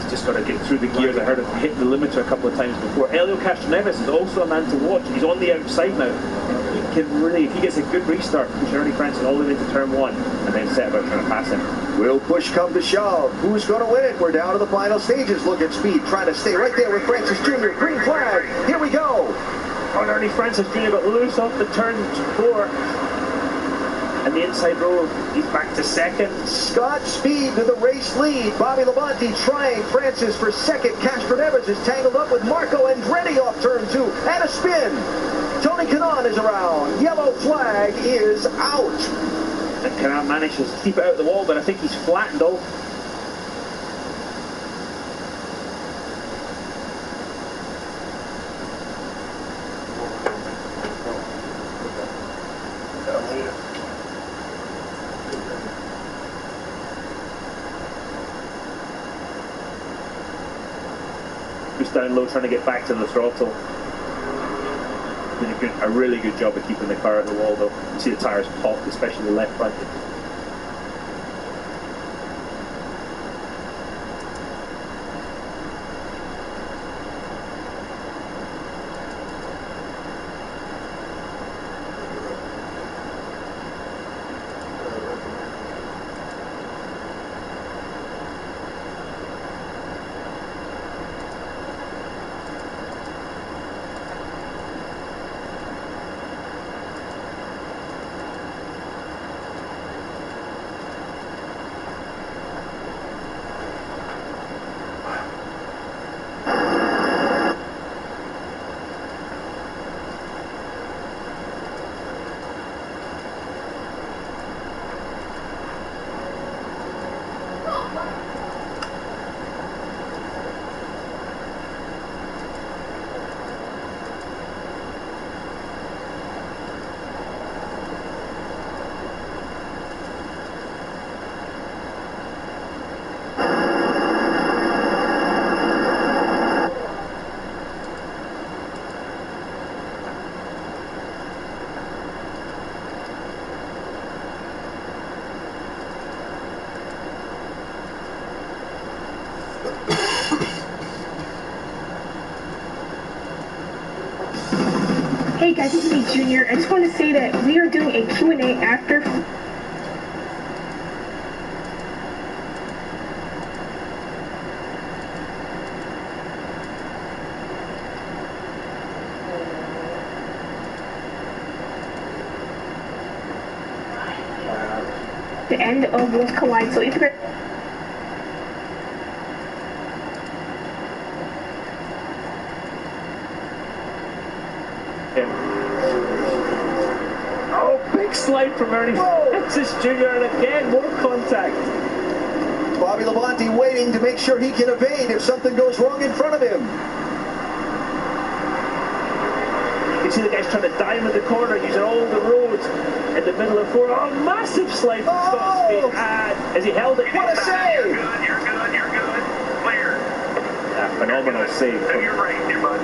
just got to get through the gears. I heard him hit the limiter a couple of times before. Helio Castroneves is also a man to watch. He's on the outside now. can really, if he gets a good restart, push Ernie Francis all the way into turn 1 and then set about trying to pass him. Will push come to shove? Who's going to win it? We're down to the final stages. Look at Speed trying to stay right there with Francis Jr. Green flag. Here we go. Oh, Ernie Francis Jr. got loose off the turn 4. And the inside row, he's back to second. Scott Speed to the race lead. Bobby Labonte trying Francis for second. Castroneves is tangled up with Marco Andretti off turn 2. And a spin. Tony Kanaan is around. Yellow flag is out. And Kanaan manages to keep it out of the wall, but I think he's flattened all. Down low, trying to get back to the throttle. Did a really good job of keeping the car at the wall, though. You see the tyres pop, especially the left front. Hey guys, this is me, Junior. I just want to say that we are doing a Q&A after. The end of Worlds Collide, so if you're slide from Ernie Francis Jr. and again more contact. Bobby Labonte waiting to make sure he can evade if something goes wrong in front of him. You can see the guys trying to diamond the corner using all the roads in the middle of 4. Oh, massive slide from Scott Speed. As he held it. What a save! You're good. Clear. Yeah, phenomenal save from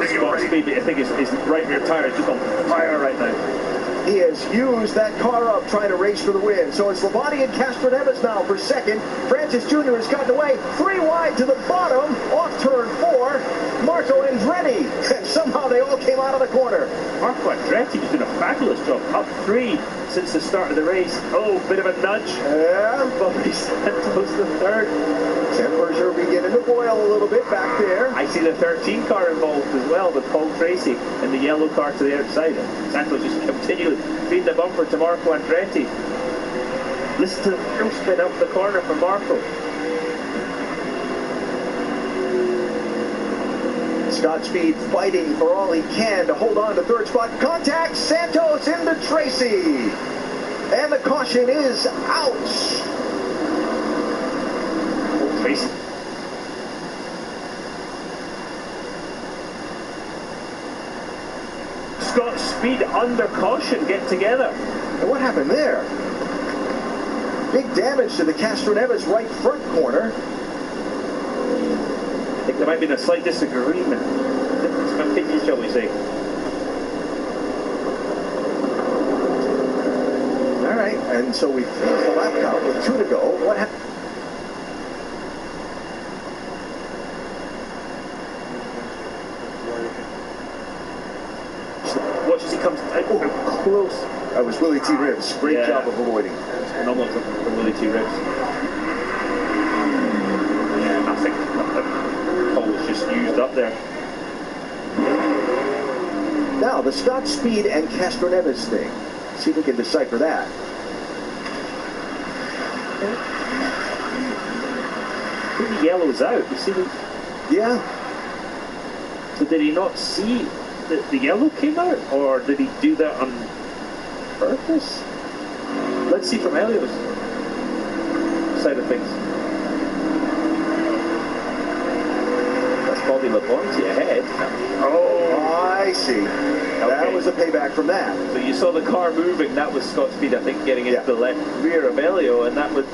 Scott Speed. I think his right rear tire is just on fire right now. He has used that car up trying to race for the win. So it's Labonte and Castroneves now for second. Francis Jr. has gotten away 3 wide to the bottom off turn 4. Marco Andretti. And somehow they all came out of the corner. Marco Andretti has done a fabulous job. Up 3 since the start of the race. Oh, bit of a nudge. Yeah. Bobby Santos the third. Tempers are beginning to boil a little bit back there. I see the 13 car involved as well with Paul Tracy and the yellow car to the outside. Santos just continually feed the bumper to Marco Andretti. Listen to the full spin up the corner from Marco. Scott Speed fighting for all he can to hold on to third spot. Contact Santos into Tracy. And the caution is out. Tracy. Scott Speed under caution get together. And what happened there? Big damage to the Castroneves right front corner. I think there might be a slight disagreement. Difference of opinion, shall we say. All right, and so we finished the lap count with 2 to go. What happened? Watch as he comes out close. That was Willie T. Ribbs. Great job of avoiding. Phenomenal from Willie T. Ribbs. I think the pole was just used up there. Now, the Scott Speed and Castroneves thing. See if we can decipher that. The yellow's out. You see the... Yeah. So did he not see that the yellow came out? Or did he do that on purpose? Let's see from Elio's side of things. That's Bobby Labonte ahead. Oh, I see. That was a payback from that. So you saw the car moving. That was Scott Speed, I think, getting into the left rear of Elio, and that would...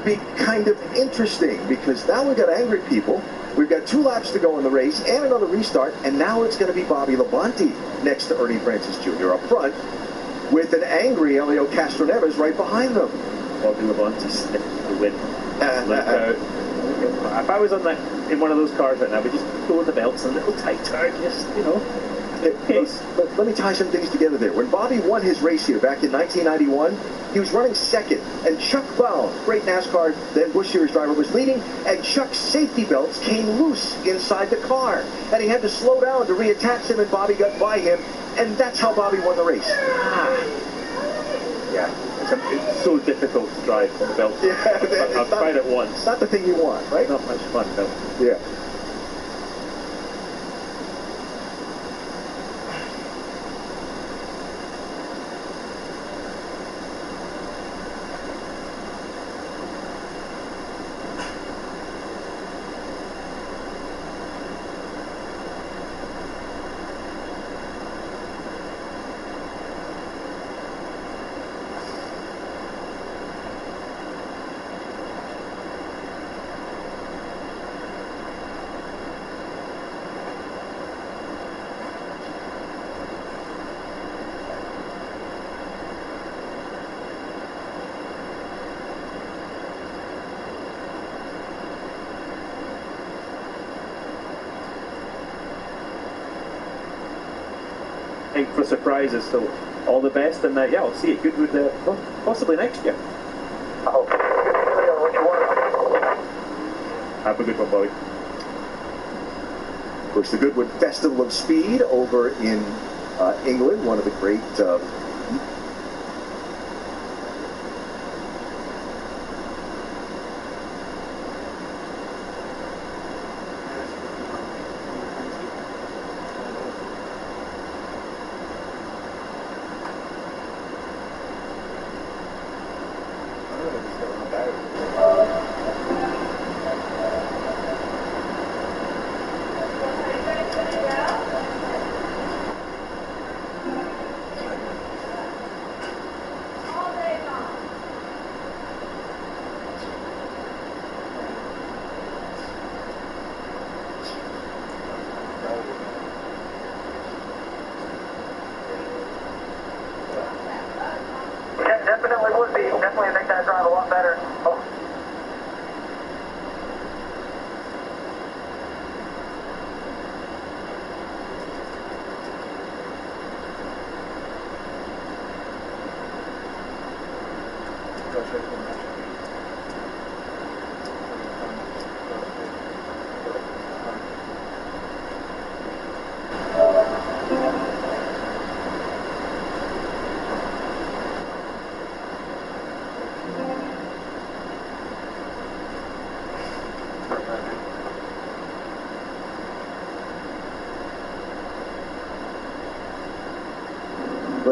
Be kind of interesting because now we've got angry people. We've got 2 laps to go in the race and another restart, and now it's going to be Bobby Labonte next to Ernie Francis Jr. up front with an angry Elio Castroneves right behind them. Bobby Labonte sniffed the win. If I was on that in one of those cars right now, we'd just pull the belts a little tighter, just, you know. But let me tie some things together there. When Bobby won his race here back in 1991, he was running second, and Chuck Brown, great NASCAR, then Busch Series driver, was leading, and Chuck's safety belts came loose inside the car, and he had to slow down to reattach them, and Bobby got by him, and that's how Bobby won the race. Yeah, it's so difficult to drive on the belt. Yeah, I've tried it once. It's not the thing you want, right? Not much fun, though. Yeah. For surprises, so all the best, and yeah, I'll see you at Goodwood possibly next year. I hope. What you want? Have a good one, Bobby. Of course, the Goodwood Festival of Speed over in England, one of the great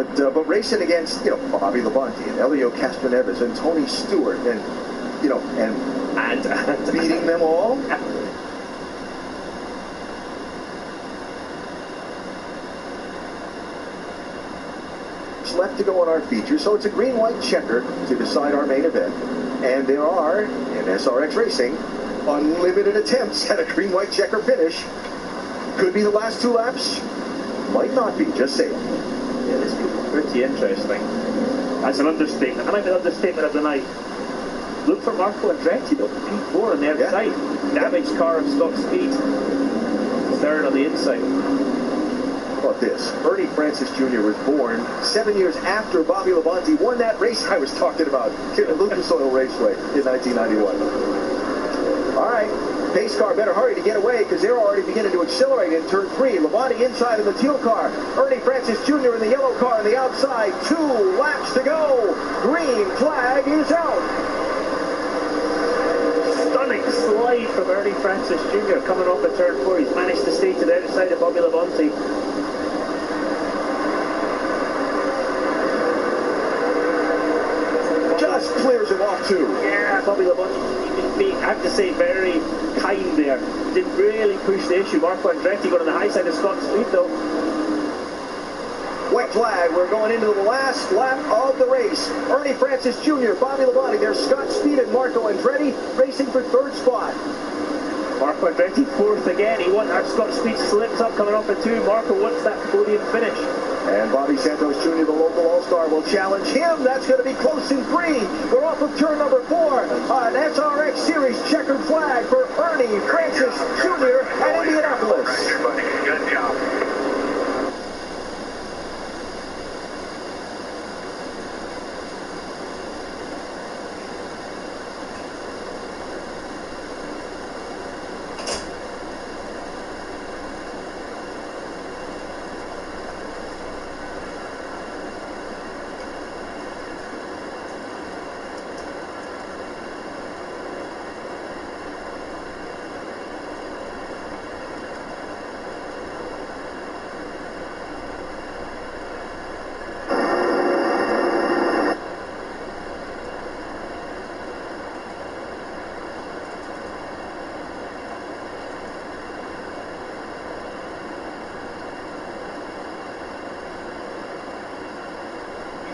But racing against, Bobby Labonte and Elio Castroneves and Tony Stewart and beating them all. Left to go on our feature, so it's a green-white checker to decide our main event. And there are, in SRX Racing, unlimited attempts at a green-white checker finish. Could be the last 2 laps, might not be, just saying. Yeah, this could be pretty interesting. That's an understatement. That might be the understatement of the night. Look for Marco Andretti, though, P4 on the outside. Damaged car of Scott Speed. Third on the inside. How about this? Ernie Francis Jr. was born 7 years after Bobby Labonte won that race I was talking about at Lucas Oil Raceway in 1991. All right, pace car better hurry to get away because they're already beginning to accelerate in turn 3. Labonte inside in the teal car. Ernie Francis Jr. in the yellow car on the outside. 2 laps to go. Green flag is out. Stunning slide from Ernie Francis Jr. coming off at turn 4. He's managed to stay to the outside of Bobby Labonte. Just clears him off too. Yeah, Bobby Labonte being, I have to say, very kind there. Didn't really push the issue. Marco Andretti got on the high side of Scott Speed though. White flag. We're going into the last lap of the race. Ernie Francis Jr., Bobby Labonte. There's Scott Speed and Marco Andretti racing for 3rd spot. Marco Andretti 4th again. He won. Scott Speed slips up coming off at 2. Marco wants that podium finish. And Bobby Santos Jr., the local all-star, will challenge him. That's going to be close in 3. We're off of turn number 4. An SRX Series checkered flag for Ernie Francis Jr. at Indianapolis. Good job.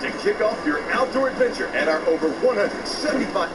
To kick off your outdoor adventure at our over 175.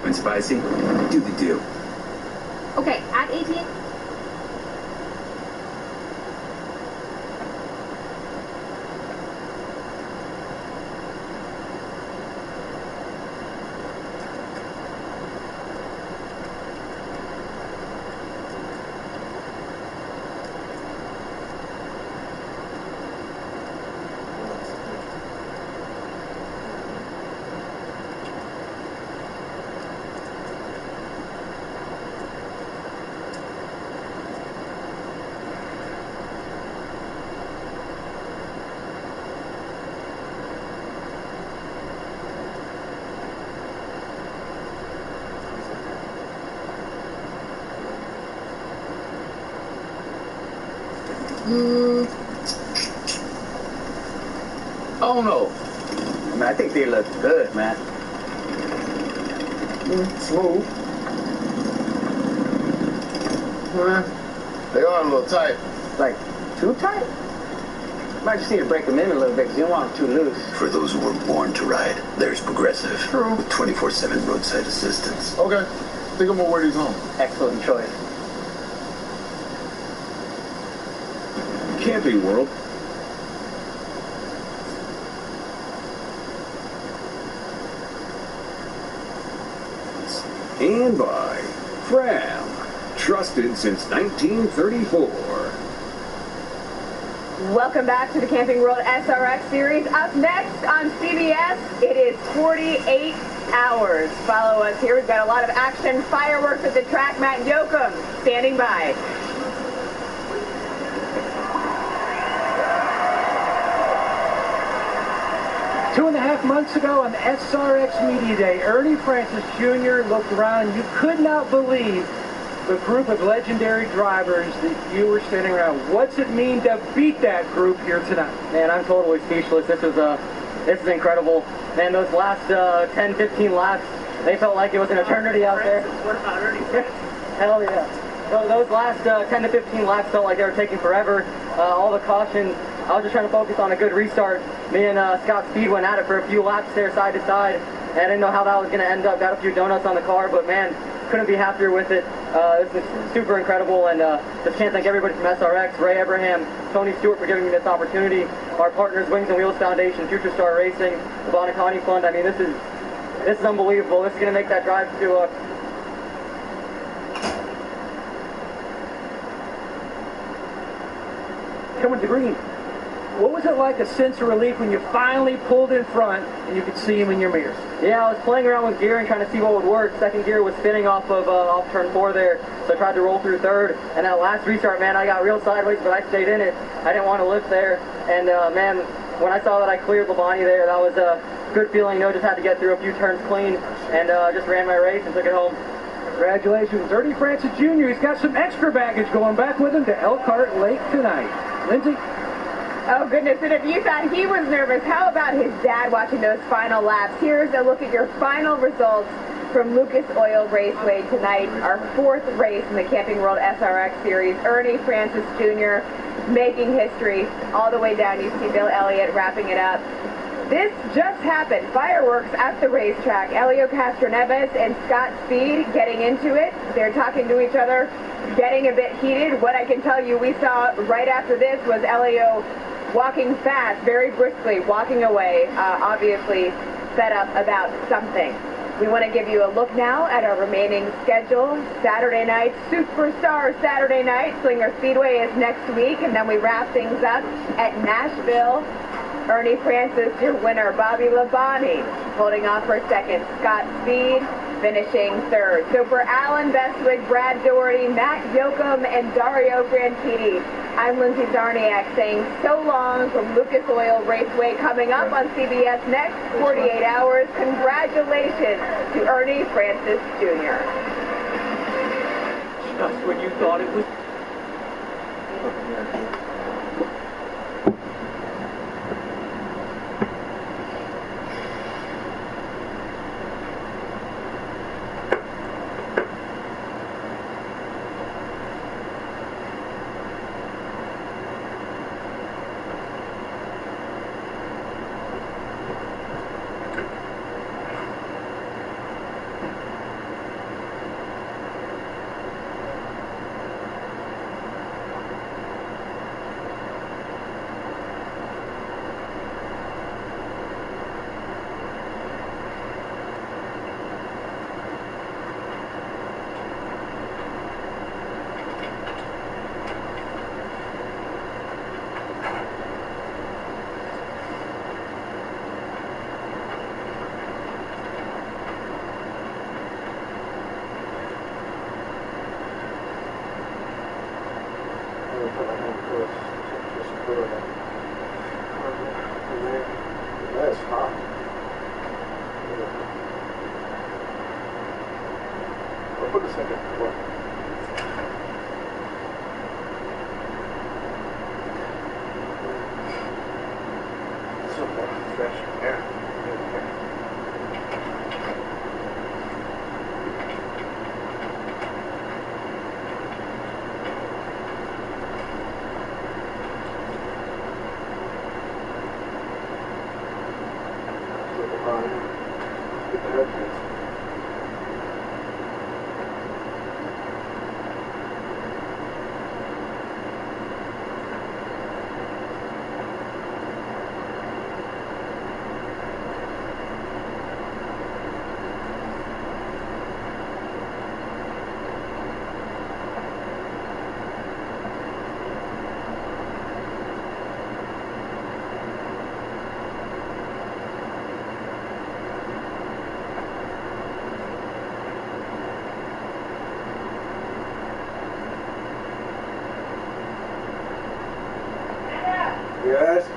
When spicy, do the do. Okay, at 18. Oh no. I mean, I think they look good, man. Smooth. They are a little tight. Like, too tight? Might just need to break them in a little bit because you don't want them too loose. For those who were born to ride, there's Progressive. True. With 24/7 roadside assistance. Okay. Think I'm gonna wear these home. Excellent choice. Camping World. And by Fram, trusted since 1934. Welcome back to the Camping World SRX Series. Up next on CBS, it is 48 hours. Follow us here. We've got a lot of action, fireworks at the track. Matt Yoakum standing by. Two and a half months ago on SRX Media Day, Ernie Francis Jr. looked around and you could not believe the group of legendary drivers that you were standing around. What's it mean to beat that group here tonight? Man, I'm totally speechless. This is incredible. Man, those last 10, 15 laps, they felt like it was an eternity out there. What about Ernie Francis? Hell yeah. Those last 10 to 15 laps felt like they were taking forever. All the caution. I was just trying to focus on a good restart. Me and Scott Speed went at it for a few laps there side to side. And I didn't know how that was going to end up. Got a few donuts on the car, but man, couldn't be happier with it. This is super incredible, and just can't thank everybody from SRX, Ray Abraham, Tony Stewart for giving me this opportunity, our partners, Wings and Wheels Foundation, Future Star Racing, the Bonacani Fund. I mean, this is unbelievable. This is going to make that drive to Coming to green. What was it like, a sense of relief when you finally pulled in front and you could see him in your mirrors? Yeah, I was playing around with gear and trying to see what would work. Second gear was spinning off of off turn 4 there, so I tried to roll through third. And that last restart, man, I got real sideways, but I stayed in it. I didn't want to lift there. And man, when I saw that I cleared Labonte there, that was a good feeling. You know, just had to get through a few turns clean and just ran my race and took it home. Congratulations, Ernie Francis Jr. He's got some extra baggage going back with him to Elkhart Lake tonight. Lindsay? Oh, goodness, and if you thought he was nervous, how about his dad watching those final laps? Here's a look at your final results from Lucas Oil Raceway tonight, our 4th race in the Camping World SRX Series. Ernie Francis Jr. making history all the way down. You see Bill Elliott wrapping it up. This just happened. Fireworks at the racetrack. Elio Castroneves and Scott Speed getting into it. They're talking to each other, getting a bit heated. What I can tell you we saw right after this was Elio walking fast, very briskly, walking away, obviously set up about something. We want to give you a look now at our remaining schedule. Saturday night, Superstar Saturday night. Slinger Speedway is next week, and then we wrap things up at Nashville. Ernie Francis, your winner. Bobby Labonte holding on for second. Scott Speed finishing third. So for Alan Bestwick, Brad Doherty, Matt Yoakum, and Dario Franchitti, I'm Lindsay Zarniak saying so long from Lucas Oil Raceway. Coming up on CBS next 48 hours. Congratulations to Ernie Francis Jr. Just when you thought it was... That's hot. I'll put a second. Some more fresh air. Thank you. Yes.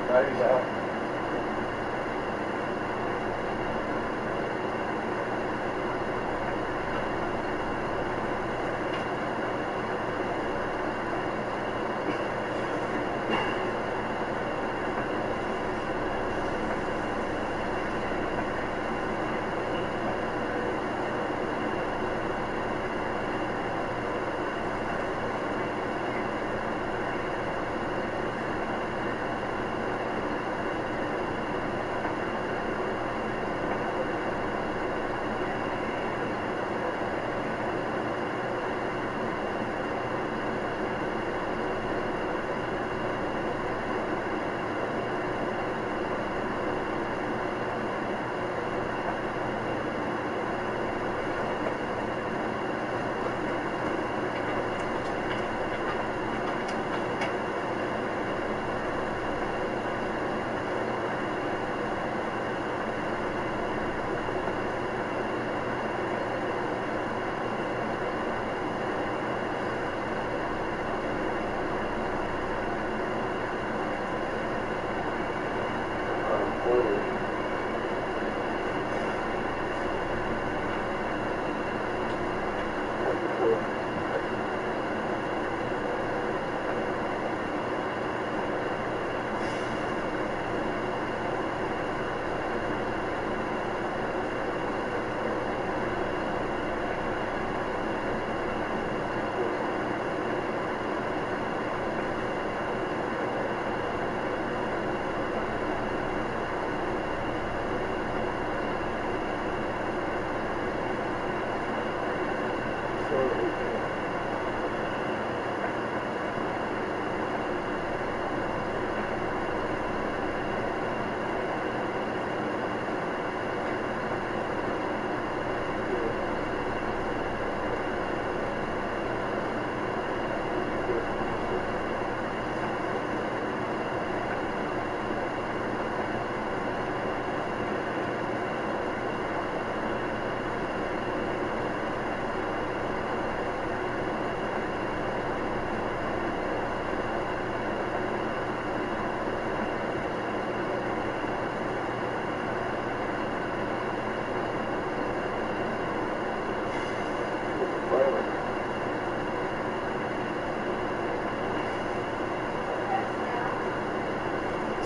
Battery's out.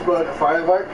It's about a firework.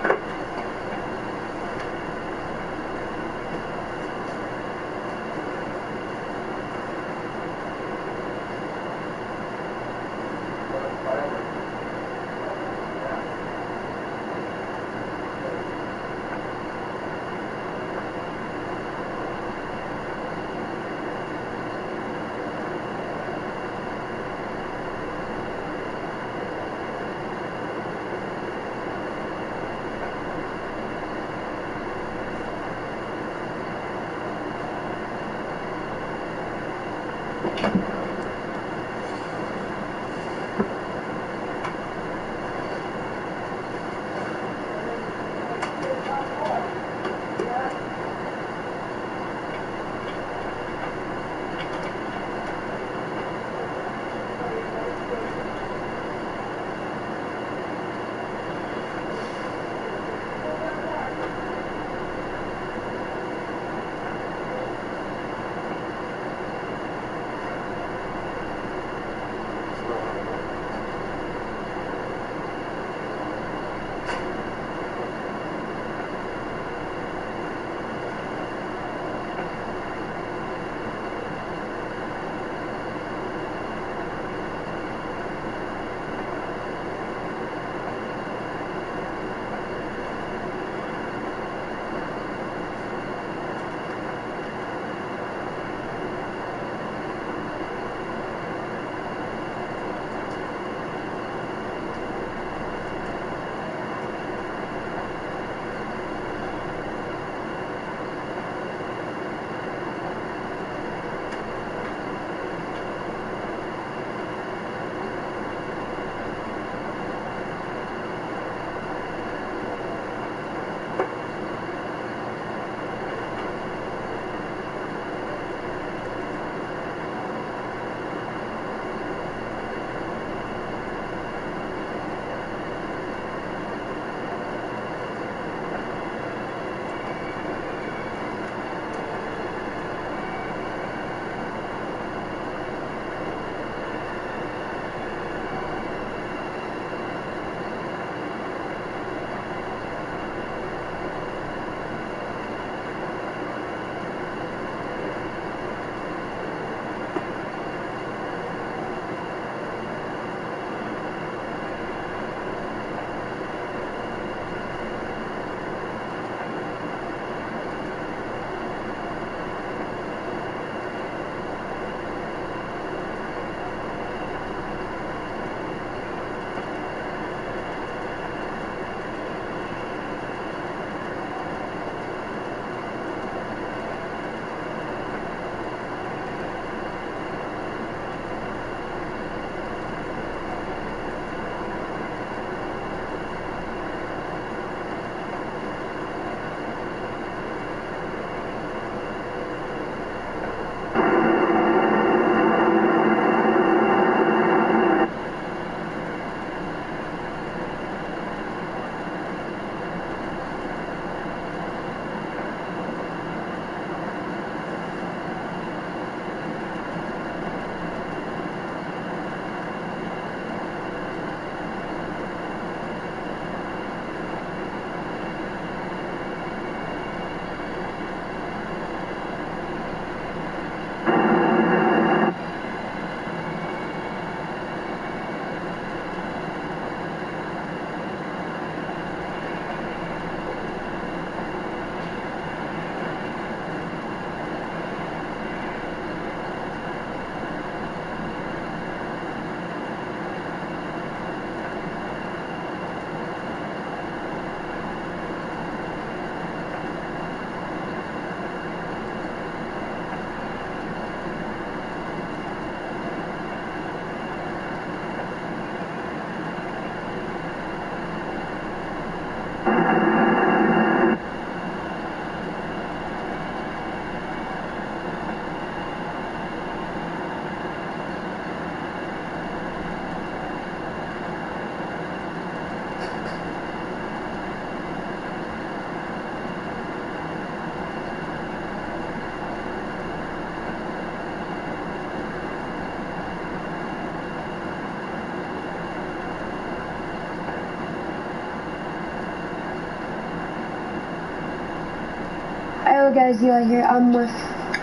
Hello guys, Eli here. I'm with...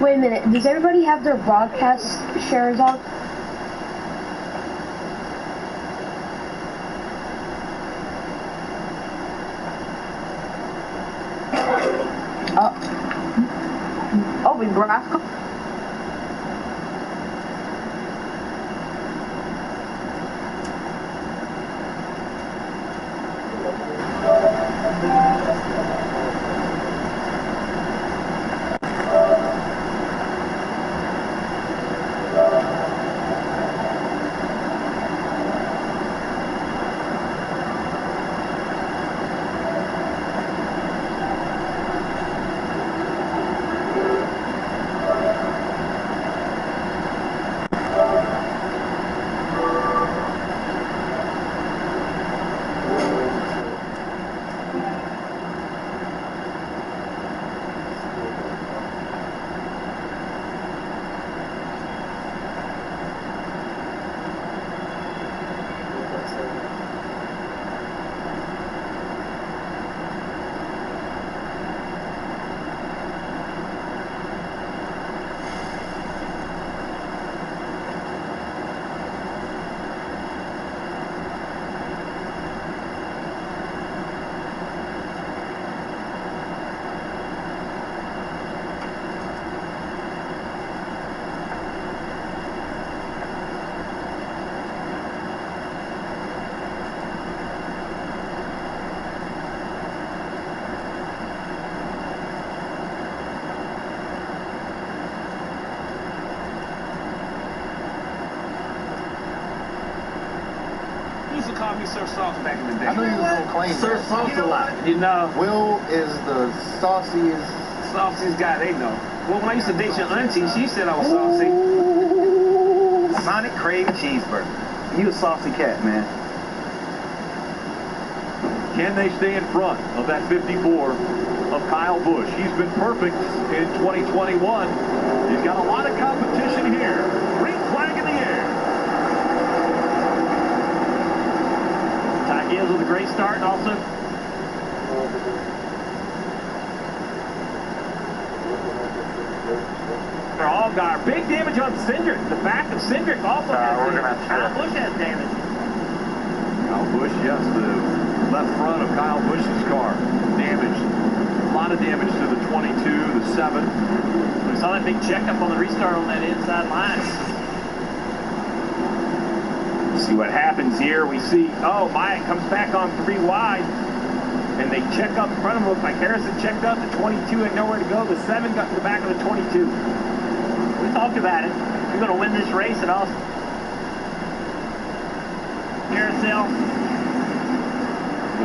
Wait a minute, does everybody have their broadcast shares on? Oh, we broadcast. Called me Sir Sauce back in the day. I know you was gonna claim Sir that. Sauce a lot. You know, Will is the sauciest guy they know. Well, when I used to date your auntie, she said I was saucy. Sonic Crave Cheeseburger. You a saucy cat, man. Can they stay in front of that 54 of Kyle Busch? He's been perfect in 2021. He's got a lot of competition here. Green flag in the air. Ty Gibbs with a great start also. Allgaier, big damage on Cindric. The back of Cindric also has damage. Kyle Busch has damage. Kyle Busch, yes, the left front of Kyle Busch's car damaged. A lot of damage to the 22, the 7. We saw that big checkup on the restart on that inside line. See what happens here. We see, oh, Myatt comes back on 3 wide. And they check up in front of him. Looks like Harrison checked up. The 22 had nowhere to go. The 7 got to the back of the 22. We talked about it. You're going to win this race at Austin. Carousel.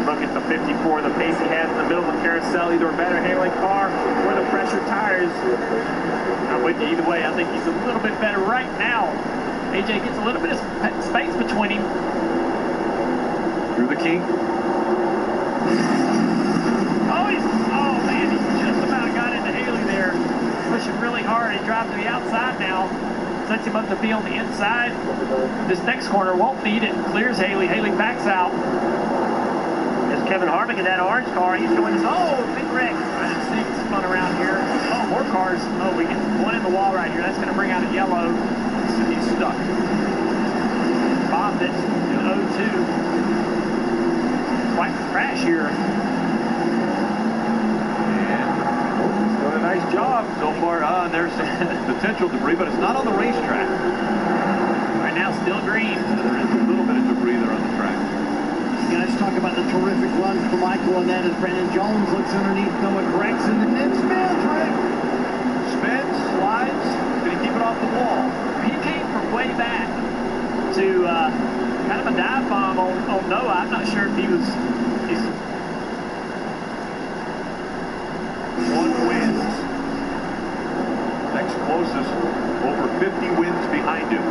Look at the 54, the pace he has in the middle of the carousel. Either a better handling car or the pressure tires. I'm with you either way. I think he's a little bit better right now. AJ gets a little bit of space between him. Through the kink. Oh man, he just about got into Haley there. Pushing really hard. He drives to the outside now. Sets him up to be on the inside. This next corner won't need it. Clears Haley. Haley backs out. There's Kevin Harvick in that orange car. He's doing his, big wreck. I didn't see it spun around here. Oh, more cars. Oh, we get one in the wall right here. That's going to bring out a yellow. So he's stuck. Bonded in 02. Quite the crash here. Done a nice job so far. There's some potential debris, but it's not on the racetrack. Right now, still green. There is a little bit of debris there on the track. You guys talk about the terrific run for Michael, and that as Brandon Jones looks underneath Noah Gragson, and then spins, Rick. Spins, slides, did he keep it off the wall? He came from way back to kind of a dive bomb on Noah. I'm not sure if he's one wins. Next closest, over 50 wins behind him.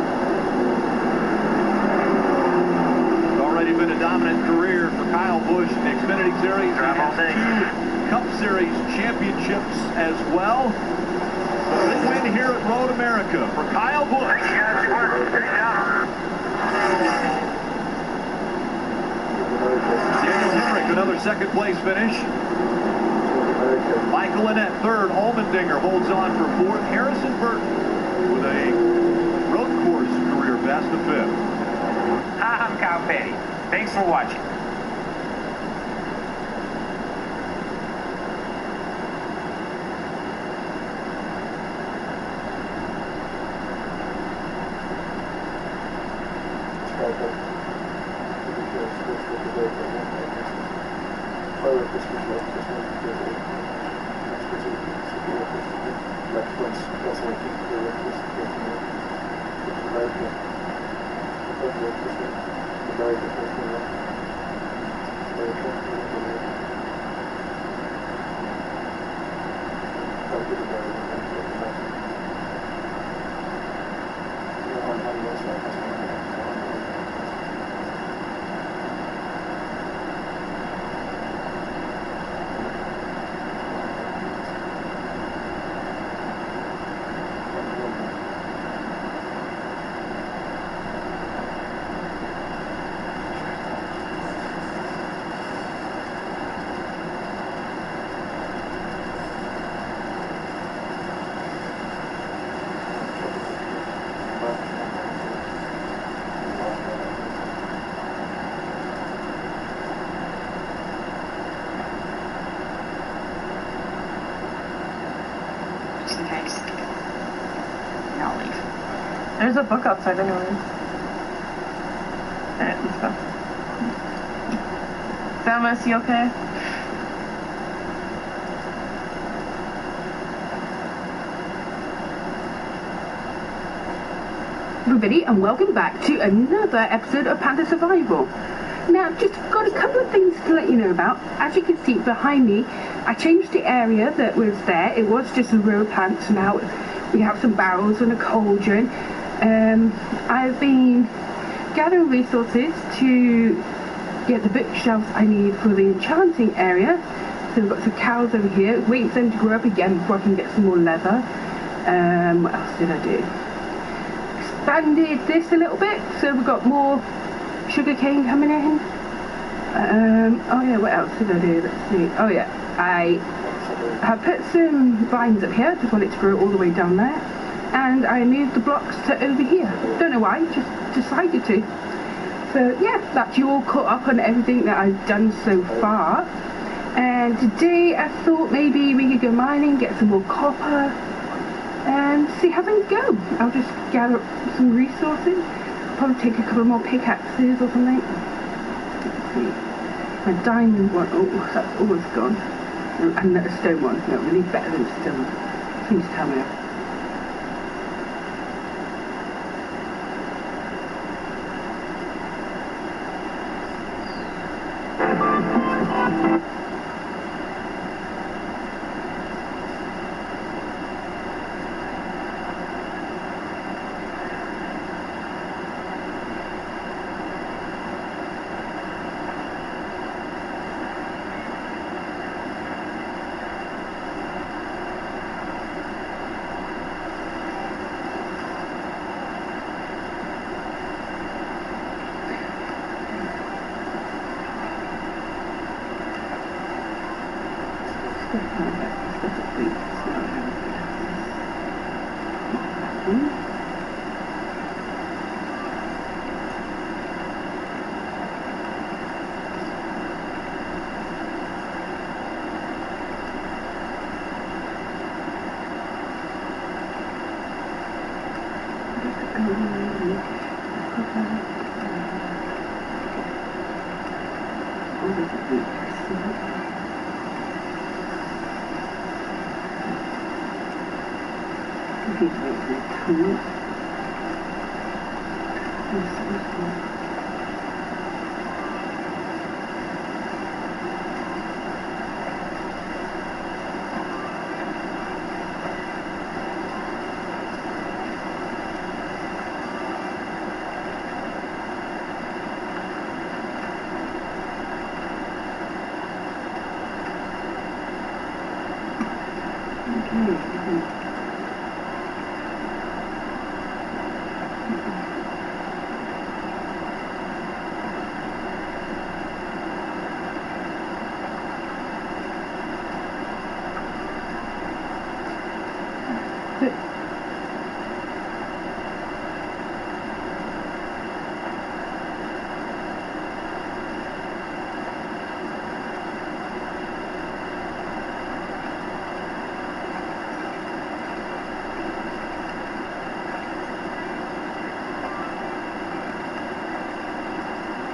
It's already been a dominant career for Kyle Busch in the Xfinity Series. He has 2 Cup Series championships as well. So big win here at Road America for Kyle Busch. Daniel Hemrick, another second place finish. Michael in at third. Allmendinger holds on for fourth. Harrison Burton with a road course career best of fifth. I'm Kyle Petty. Thanks for watching. There's a book outside anyway. Alright, let's go. Thomas, you okay? Everybody, and welcome back to another episode of Panther Survival. Now, just got a couple of things to let you know about. As you can see behind me, I changed the area that was there. It was just a row of plants. Now we have some barrels and a cauldron. I've been gathering resources to get the bookshelves I need for the enchanting area. So we've got some cows over here, waiting for them to grow up again before I can get some more leather. What else did I do? Expanded this a little bit, so we've got more sugarcane coming in. Oh yeah, what else did I do? Let's see. Oh yeah, I have put some vines up here, just want it to grow all the way down there. And I moved the blocks to over here. Don't know why, just decided to. So yeah, that's you all caught up on everything that I've done so far. And today I thought maybe we could go mining, get some more copper, and see how things go. I'll just gather up some resources. Probably take a couple more pickaxes or something. Let's see. My diamond one, oh, that's almost gone. And a stone one, no, really better than stone. Please tell me.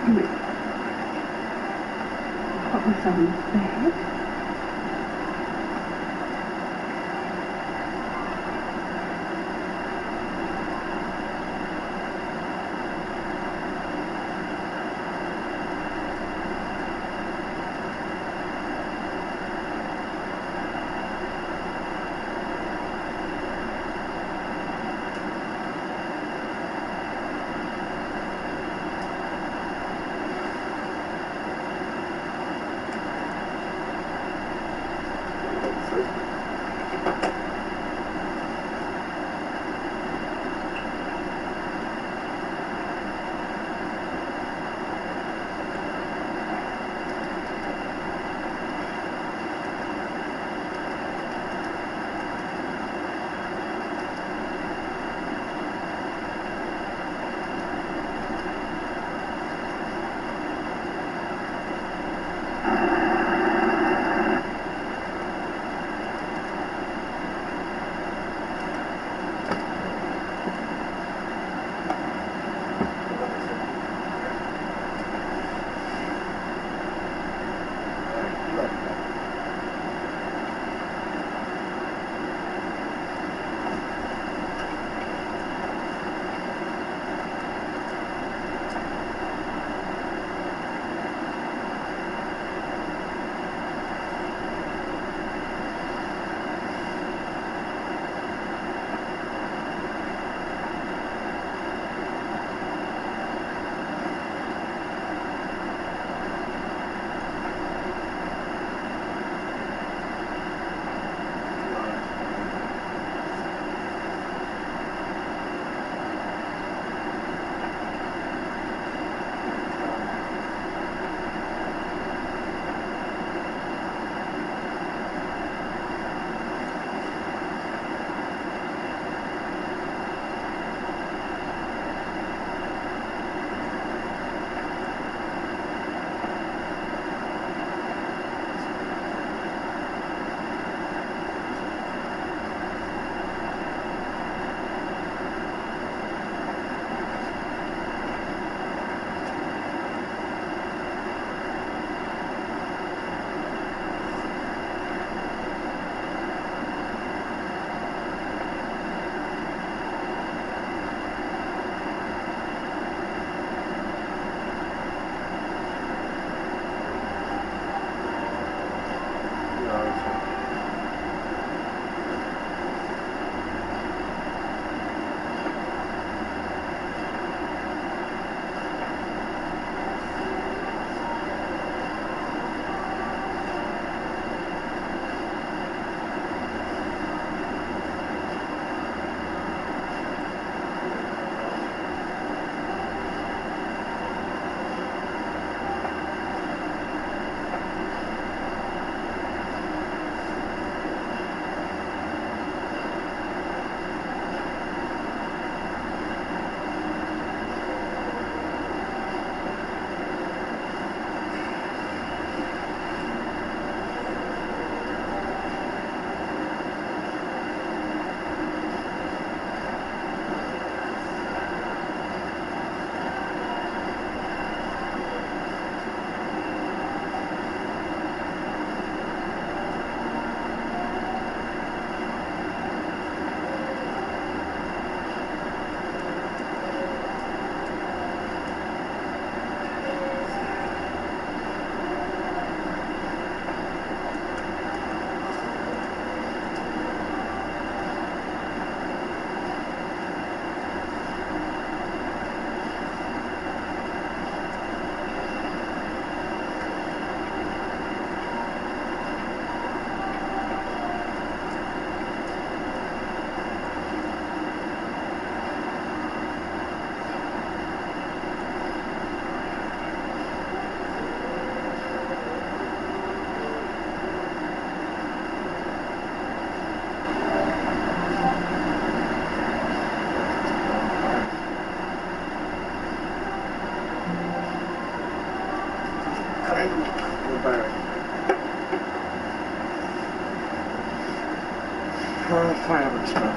What was on the bed? Fireworks, bro.